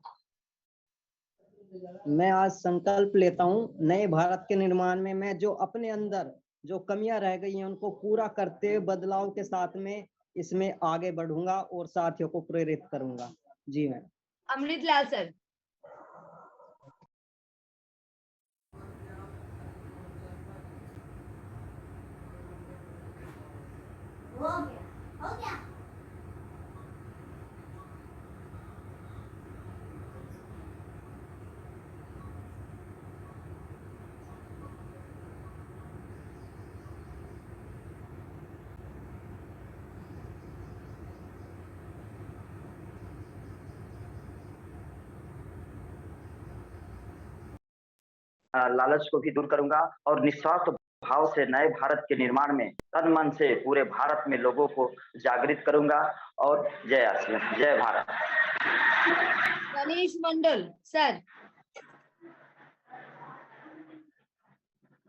मैं आज संकल्प लेता हूं नए भारत के निर्माण में मैं जो अपने अंदर जो कमियां रह गई हैं उनको पूरा करते हुए बदलाव के साथ में इसमें आगे बढ़ूंगा और साथियों को प्रेरित करूंगा। जी मैम। अमृतलाल सर। हो गया। लालच को भी दूर करूंगा और निस्वार्थ भाव से नए भारत के निर्माण में तन मन से पूरे भारत में लोगों को जागृत करूंगा। और जय RCM, जय भारत। गणेश मंडल सर।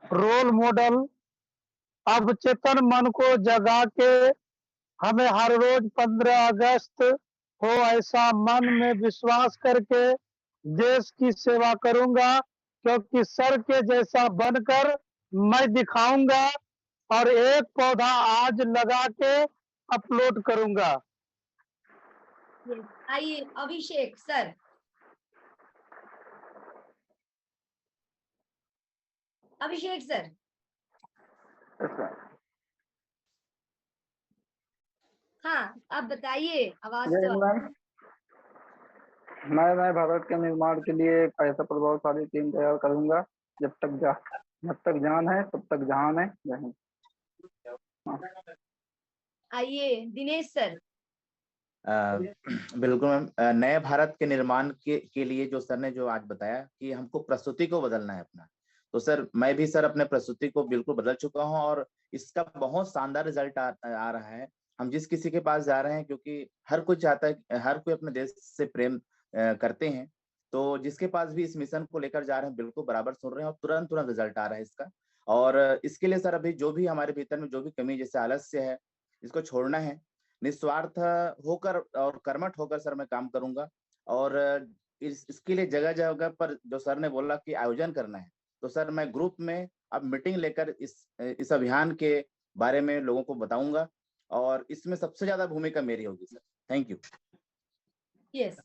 रोल मॉडल, अब चेतन मन को जगा के हमें हर रोज 15 अगस्त हो ऐसा मन में विश्वास करके देश की सेवा करूंगा, क्योंकि सर के जैसा बनकर मैं दिखाऊंगा और एक पौधा आज लगा के अपलोड करूंगा। आइए अभिषेक सर। अभिषेक सर। हाँ आप बताइए, आवाज तो मैं नए भारत के निर्माण के लिए एक ऐसा प्रभावशाली टीम तैयार करूंगा जब तक जान है तब तक जहान है। जय हिंद। आइए दिनेश सर। बिल्कुल मैम। नए भारत के निर्माण के लिए जो सर ने जो आज बताया कि हमको प्रस्तुति को बदलना है अपना, तो सर मैं भी सर अपने प्रस्तुति को बिल्कुल बदल चुका हूं और इसका बहुत शानदार रिजल्ट आ रहा है। हम जिस किसी के पास जा रहे हैं, क्योंकि हर कोई चाहता है, हर कोई अपने देश से प्रेम करते हैं, तो जिसके पास भी इस मिशन को लेकर जा रहे हैं बिल्कुल बराबर सुन रहे हैं और तुरंत रिजल्ट आ रहा है इसका। और इसके लिए सर अभी जो भी हमारे भीतर में जो भी कमी जैसे आलस्य है, इसको छोड़ना है, निस्वार्थ होकर और कर्मठ होकर सर मैं काम करूंगा। और इसके लिए जगह जगह पर जो सर ने बोला कि आयोजन करना है, तो सर मैं ग्रुप में अब मीटिंग लेकर इस अभियान के बारे में लोगों को बताऊंगा और इसमें सबसे ज्यादा भूमिका मेरी होगी सर। Thank you. यस।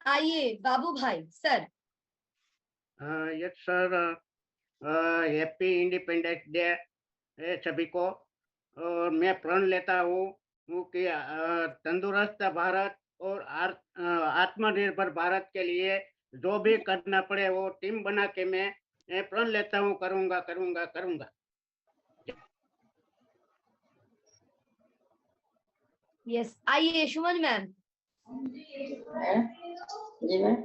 आइए बाबू भाई sir. Yes sir. Happy independence day सभी को। और मैं प्रण लेता हूँ कि तंदुरुस्त भारत और आत्मनिर्भर भारत के लिए जो भी करना पड़े वो टीम बना के मैं प्रण लेता हूँ, करूंगा। यस। आइए सुमन मैम। जी मैम।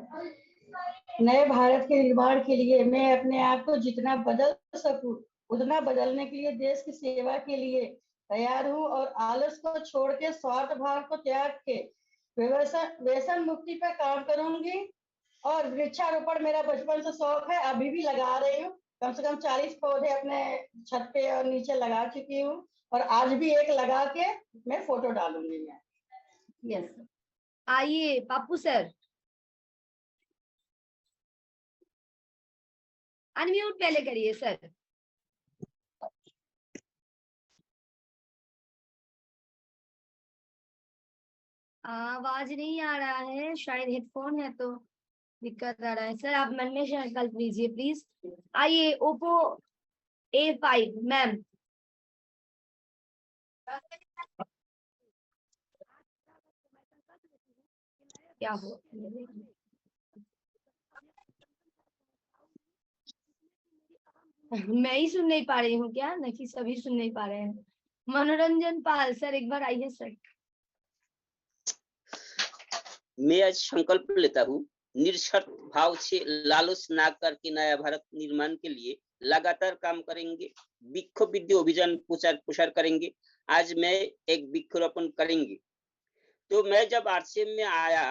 नए भारत के निर्माण के लिए मैं अपने आप को जितना बदल सकूं उतना बदलने के लिए देश की सेवा के लिए तैयार हूं और आलस को छोड़ के स्वार्थ भाव को त्याग के व्यसन मुक्ति पर काम करूंगी। और वृक्षारोपण मेरा बचपन से शौक है, अभी भी लगा रही हूँ। कम से कम 40 पौधे अपने छत पे और नीचे लगा चुकी हूँ और आज भी एक लगा के मैं फोटो डालूंगी मैं। यस। आइए पापू सर। अनम्यूट पहले करिए सर। आवाज नहीं आ रहा है, शायद हेडफोन है तो दिक्कत आ रहा है सर, आप मन में संकल्प लीजिए प्लीज। आइए ओप्पो A5 मैम। क्या हो, मैं ही सुन नहीं पा रही हूँ क्या, न कि सभी सुन नहीं पा रहे हैं? मनोरंजन पाल सर एक बार आइए सर। मैं आज संकल्प लेता हूँ निस्वार्थ भाव से लालच ना करके नया भारत निर्माण के लिए लगातार काम करेंगे। वृक्ष वृद्धि अभियान प्रचार करेंगे। आज मैं एक वृक्षारोपण करेंगे। तो मैं जब आरसीएम में आया,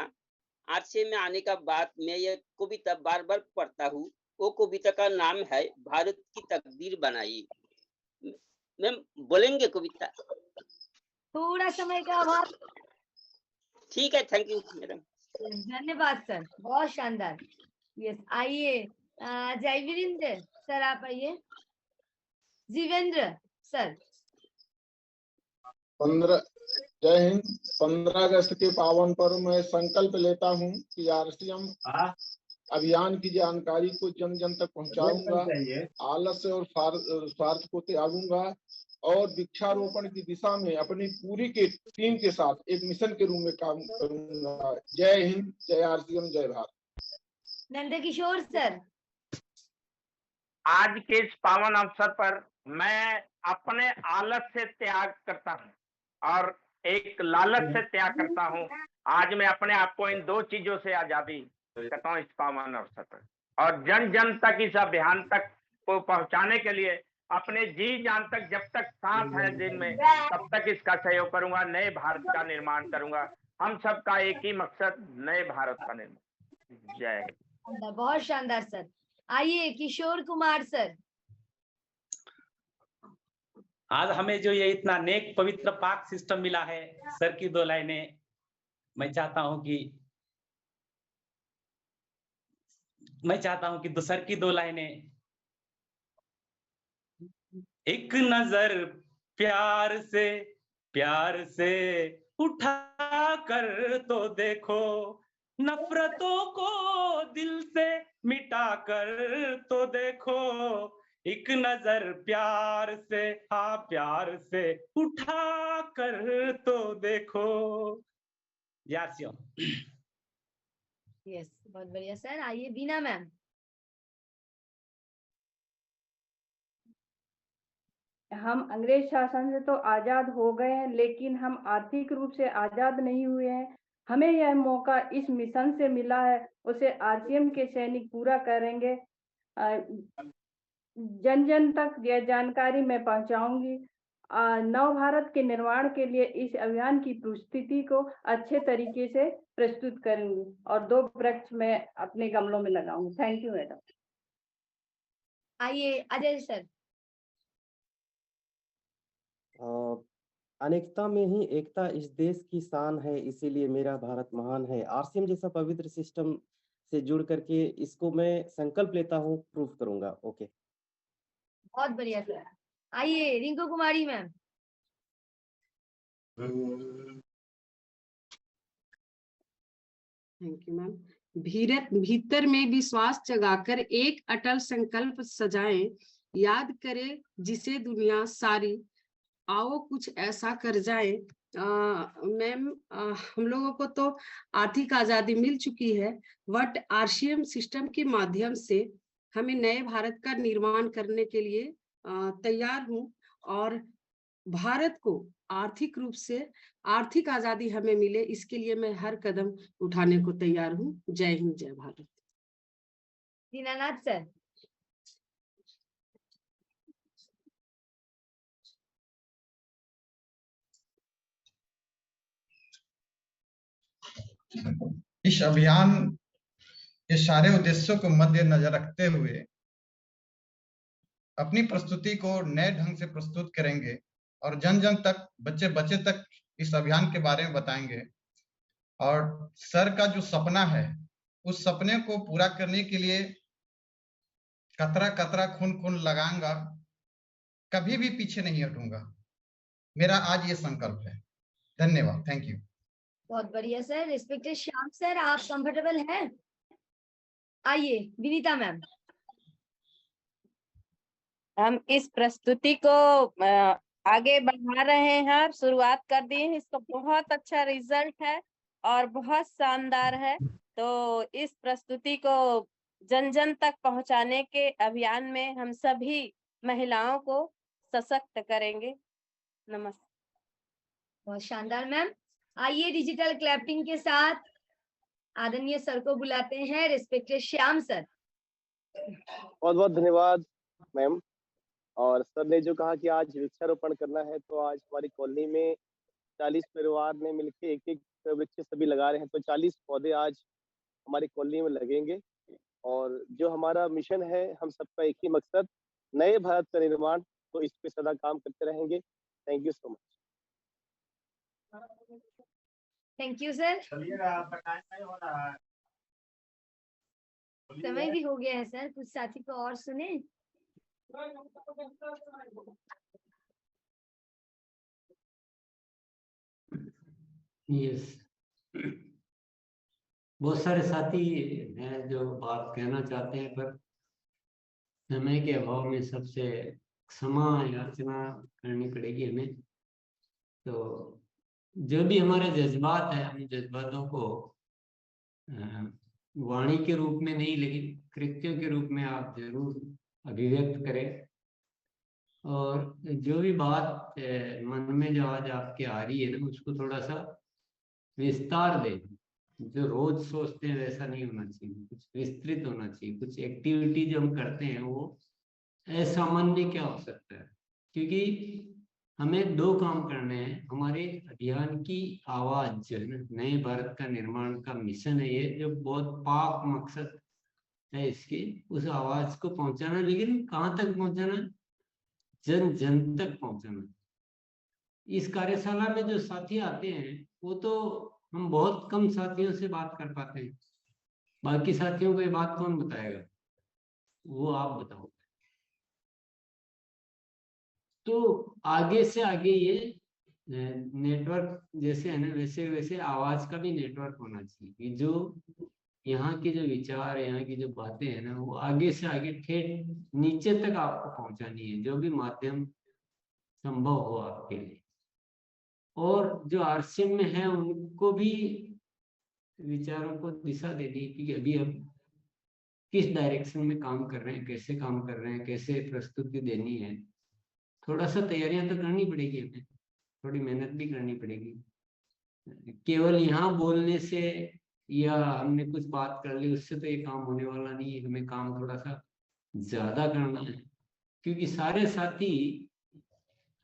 आरसीएम में आने का बाद मैं ये कविता बार बार पढ़ता हूँ। वो कविता का नाम है भारत की तकदीर बनाई। मैम बोलेंगे कविता? थोड़ा समय का अभाव। ठीक है, थैंक यू मैडम। धन्यवाद सर, बहुत शानदार। यस, आइए जयवीरेंद्र सर, आप आइए। जीवेंद्र सर। 15 जय हिंद। 15 अगस्त के पावन पर्व में संकल्प लेता हूं कि आरसीएम अभियान की जानकारी को जन जन तक पहुंचाऊंगा, आलस्य और स्वार्थ को त्यागूंगा और वृक्षारोपण की दिशा में अपनी पूरी टीम के साथ एक मिशन के रूप में काम करूंगा। जय हिंद, जय आरसीएम, जय भारत। नंदकिशोर सर। आज के इस पावन अवसर पर मैं अपने आलस से त्याग करता हूं और एक लालच से त्याग करता हूं। आज मैं अपने आप को इन दो चीजों से आजादी करता हूं इस पावन अवसर पर, और जन जन तक इस अभियान तक को पहुंचाने के लिए अपने जी जान तक, जब तक सांस है दिन में, तब तक इसका सहयोग करूंगा। नए भारत का निर्माण करूंगा। हम सबका एक ही मकसद, नए भारत का निर्माण। जय हिंद। बहुत शानदार सर। आइए किशोर कुमार सर। आज हमें जो ये इतना नेक पवित्र पाक सिस्टम मिला है, सर की 2 लाइनें मैं चाहता हूं कि सर की 2 लाइनें। एक नजर प्यार से उठा कर तो देखो, नफरतों को दिल से मिटा कर तो देखो। एक नजर प्यार से उठा कर तो देखो। यस, बहुत बढ़िया सर। आइए बीना मैम। हम अंग्रेज शासन से तो आजाद हो गए हैं, लेकिन हम आर्थिक रूप से आजाद नहीं हुए हैं। हमें यह मौका इस मिशन से मिला है, उसे आरसीएम के सैनिक पूरा करेंगे। जन जन तक यह जानकारी मैं पहुंचाऊंगी। नव भारत के निर्माण के लिए इस अभियान की प्रस्तुति को अच्छे तरीके से प्रस्तुत करूंगी और 2 वृक्ष मैं अपने गमलों में लगाऊंगी। Thank you madam. आइए अजय सर। अनेकता में ही एकता इस देश की शान है, इसीलिए मेरा भारत महान है। आरसीएम जैसा पवित्र सिस्टम से जुड़ करके इसको मैं संकल्प लेता हूँ, प्रूफ करूंगा। ओके, बहुत बढ़िया सर। आइए रिंकू कुमारी मैम। Thank you ma'am. भीतर में विश्वास जगाकर एक अटल संकल्प सजाएं, याद करें जिसे दुनिया सारी, आओ कुछ ऐसा कर जाए। मैम, हम लोगों को तो आर्थिक आजादी मिल चुकी है, बट आरसीएम सिस्टम के माध्यम से हमें नए भारत का निर्माण करने के लिए तैयार हूं और भारत को आर्थिक रूप से आर्थिक आजादी हमें मिले, इसके लिए मैं हर कदम उठाने को तैयार हूं। जय हिंद, जय भारत। दीनानाथ सर। इस अभियान के सारे उद्देश्यों को मद्देनजर रखते हुए अपनी प्रस्तुति को नए ढंग से प्रस्तुत करेंगे और जन जन तक, बच्चे बच्चे तक इस अभियान के बारे में बताएंगे। और सर का जो सपना है, उस सपने को पूरा करने के लिए कतरा कतरा खून खून लगाऊंगा, कभी भी पीछे नहीं हटूंगा। मेरा आज ये संकल्प है। धन्यवाद, थैंक यू। बहुत बढ़िया सर। रिस्पेक्टेड श्याम सर, आप कंफर्टेबल हैं? आइए विनीता मैम। हम इस प्रस्तुति को आगे बढ़ा रहे हैं और शुरुआत कर दिए हैं। इसका बहुत अच्छा रिजल्ट है और बहुत शानदार है। तो इस प्रस्तुति को जन जन तक पहुंचाने के अभियान में हम सभी महिलाओं को सशक्त करेंगे। नमस्ते। बहुत शानदार मैम। आइए डिजिटल क्लैपिंग के साथ आदरणीय सर को बुलाते हैं, रिस्पेक्टेड श्याम सर। बहुत बहुत धन्यवाद मैम। और सर ने जो कहा कि आज वृक्षारोपण करना है, तो आज हमारी कॉलोनी में 40 परिवार ने मिलकर एक एक वृक्ष सभी लगा रहे हैं, तो 40 पौधे आज हमारी कॉलोनी में लगेंगे। और जो हमारा मिशन है, हम सबका एक ही मकसद, नए भारत का निर्माण, तो इस पे सदा काम करते रहेंगे। Thank you so much. Thank you sir. समय भी हो गया है सर, कुछ साथी को और सुने। यस, बहुत सारे साथी हैं जो बात कहना चाहते हैं, पर समय के अभाव में सबसे क्षमा याचना करनी पड़ेगी हमें। तो जो भी हमारे जज्बात है, हम जज्बातों को वाणी के रूप में नहीं, लेकिन कृत्यों के रूप में आप जरूर अभिव्यक्त करें। और जो भी बात मन में जो आज आपके आ रही है ना, उसको थोड़ा सा विस्तार दें। जो रोज सोचते हैं वैसा नहीं होना चाहिए, कुछ विस्तृत होना चाहिए। कुछ एक्टिविटी जो हम करते हैं वो असामान्य क्या हो सकता है, क्योंकि हमें 2 काम करने हैं। हमारे अभियान की आवाज जो है ना, नए भारत का निर्माण का मिशन है, ये जो बहुत पाक मकसद है इसके, उस आवाज को पहुंचाना। लेकिन कहाँ तक पहुंचाना? जन जन तक पहुंचाना। इस कार्यशाला में जो साथी आते हैं, वो तो हम बहुत कम साथियों से बात कर पाते हैं। बाकी साथियों को ये बात कौन बताएगा? वो आप बताओ। तो आगे से आगे ये नेटवर्क जैसे है ना, वैसे वैसे आवाज का भी नेटवर्क होना चाहिए। जो यहाँ के जो विचार, यहाँ की जो बातें हैं ना, वो आगे से आगे ठेठ नीचे तक आपको पहुंचानी है, जो भी माध्यम संभव हो आपके लिए। और जो आरसीएम में है, उनको भी विचारों को दिशा देनी है कि अभी हम किस डायरेक्शन में काम कर रहे हैं, कैसे काम कर रहे हैं, कैसे प्रस्तुति देनी है। थोड़ा सा तैयारियां तो करनी पड़ेगी हमें, थोड़ी मेहनत भी करनी पड़ेगी। केवल यहाँ बोलने से या हमने कुछ बात कर ली उससे तो ये काम होने वाला नहीं है। हमें काम थोड़ा सा ज्यादा करना है, क्योंकि सारे साथी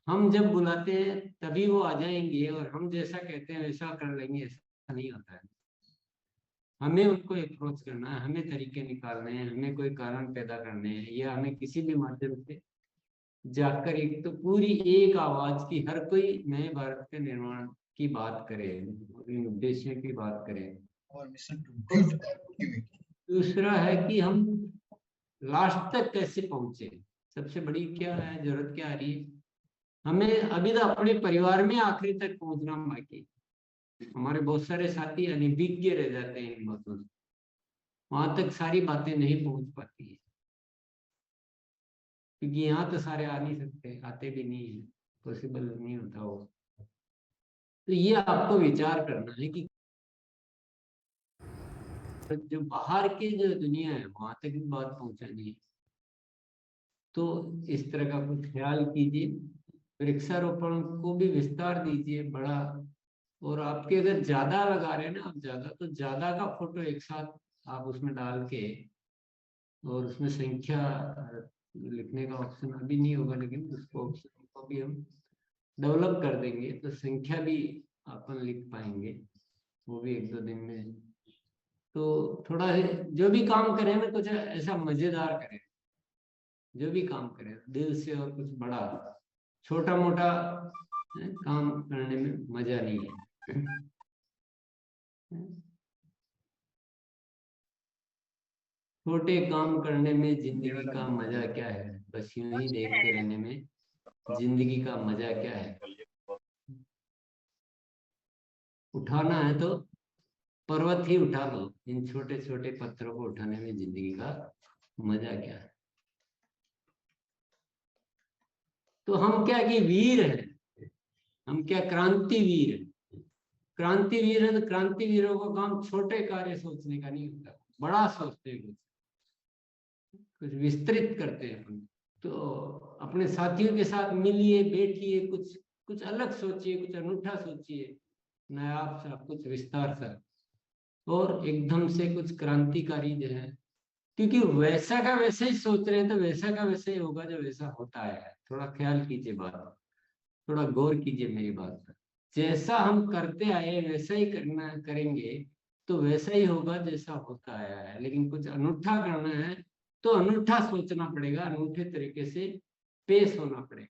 हम जब बुलाते हैं तभी वो आ जाएंगे और हम जैसा कहते हैं वैसा कर लेंगे, ऐसा नहीं होता है। हमें उनको अप्रोच करना है, हमें तरीके निकालने हैं, हमें कोई कारण पैदा करने हैं, या हमें किसी भी माध्यम से जाकर एक तो पूरी एक आवाज की हर कोई नए भारत के निर्माण की बात करे, इन उद्देश्यों की बात करे। दूसरा है कि हम लास्ट तक कैसे पहुंचे। सबसे बड़ी क्या है, जरूरत क्या आ रही है हमें? अभी तो अपने परिवार में आखिरी तक पहुंचना बाकी। हमारे बहुत सारे साथी अनिभिज्ञ रह जाते हैं इन बातों से, वहां तक सारी बातें नहीं पहुंच पाती है, क्योंकि यहाँ तो सारे आ नहीं सकते, आते भी नहीं है, पॉसिबल नहीं होता वो। तो ये आपको विचार करना है कि जो बाहर की जो दुनिया है वहां तक भी बात पहुंचानी है। तो इस तरह का कुछ ख्याल कीजिए, वृक्षारोपण को भी विस्तार दीजिए बड़ा। और आपके अगर ज्यादा लगा रहे हैं ना आप, ज्यादा तो ज्यादा का फोटो एक साथ आप उसमें डाल के, और उसमें संख्या लिखने का ऑप्शन अभी नहीं होगा, लेकिन उसको ऑप्शन को भी हम डेवलप कर देंगे, तो संख्या भी अपन लिख पाएंगे, वो भी 1-2 दिन में। तो थोड़ा जो भी काम करें ना, कुछ ऐसा मजेदार करें, जो भी काम करें दिल से, और कुछ बड़ा छोटा मोटा काम करने में मजा नहीं है। छोटे काम करने में जिंदगी का मजा क्या है, बस यूं ही देखते रहने में जिंदगी का मजा क्या है। उठाना है तो पर्वत ही उठा लो, इन छोटे छोटे पत्थरों को उठाने में जिंदगी का मजा क्या है। तो हम क्या कि वीर हैं, हम क्या क्रांतिवीर हैं। क्रांतिवीर है तो क्रांतिवीरों का काम छोटे कार्य सोचने का नहीं होता, बड़ा सोचते हैं, कुछ विस्तृत करते हैं अपन। तो अपने साथियों के साथ मिलिए, बैठिए, कुछ अलग सोचिए, कुछ अनूठा सोचिए, नायाब सा, कुछ विस्तार सा, और एकदम से कुछ क्रांतिकारी जो है, क्योंकि वैसा का वैसे ही सोच रहे हैं तो वैसा का वैसे ही होगा जो वैसा होता है। थोड़ा ख्याल कीजिए बात, थोड़ा गौर कीजिए मेरी बात पर। जैसा हम करते आए वैसा ही करेंगे तो वैसा ही होगा जैसा होता आया है। लेकिन कुछ अनूठा करना है तो अनूठा सोचना पड़ेगा, अनूठे तरीके से पेश होना पड़ेगा।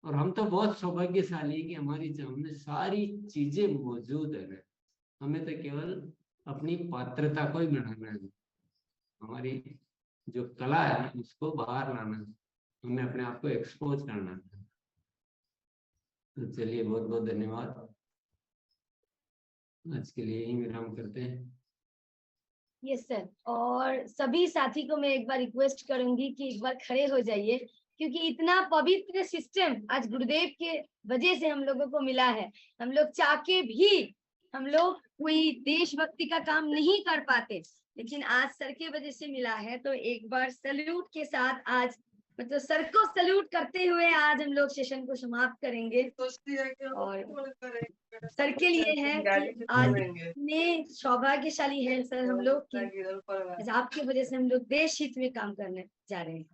और हम तो बहुत सौभाग्यशाली हैं कि हमारी सामने सारी चीजें मौजूद है। हमें तो केवल अपनी पात्रता को ही बढ़ाना है, हमारी जो कला है उसको बाहर लाना है, हमें अपने आप को एक्सपोज करना है। तो चलिए, बहुत बहुत धन्यवाद, आज के लिए यही विराम करते हैं। यस सर, और सभी साथी को मैं एक बार रिक्वेस्ट करूंगी कि एक बार खड़े हो जाइए, क्योंकि इतना पवित्र सिस्टम आज गुरुदेव के वजह से हम लोगों को मिला है। हम लोग चाह के भी हम लोग कोई देशभक्ति का काम नहीं कर पाते, लेकिन आज सर के वजह से मिला है। तो एक बार सैल्यूट के साथ आज मतलब सर को सैल्यूट करते हुए आज हम लोग सेशन को समाप्त करेंगे। और सर के लिए है कि आज इतने सौभाग्यशाली है सर हम लोग कि आपकी वजह से हम लोग देश हित में काम करने जा रहे हैं,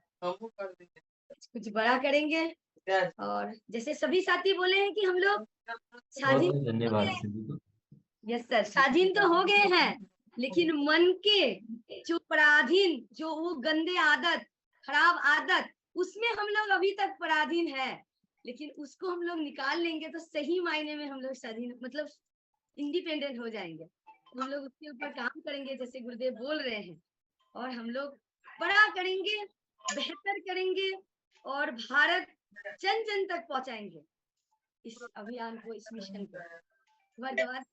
कुछ बड़ा करेंगे। और जैसे सभी साथी बोले हैं कि हम लोग स्वाधीन, धन्यवाद सभी को। यस सर, स्वाधीन तो हो गए हैं, लेकिन मन के जो पराधीन, जो वो गंदे आदत, खराब आदत, उसमें हम लोग अभी तक पराधीन है। लेकिन उसको हम लोग निकाल लेंगे तो सही मायने में हम लोग स्वाधीन मतलब इंडिपेंडेंट हो जाएंगे। तो हम लोग उसके ऊपर काम करेंगे जैसे गुरुदेव बोल रहे हैं, और हम लोग बड़ा करेंगे, बेहतर करेंगे, और भारत जन जन तक पहुंचाएंगे इस अभियान को, इस मिशन को। धन्यवाद।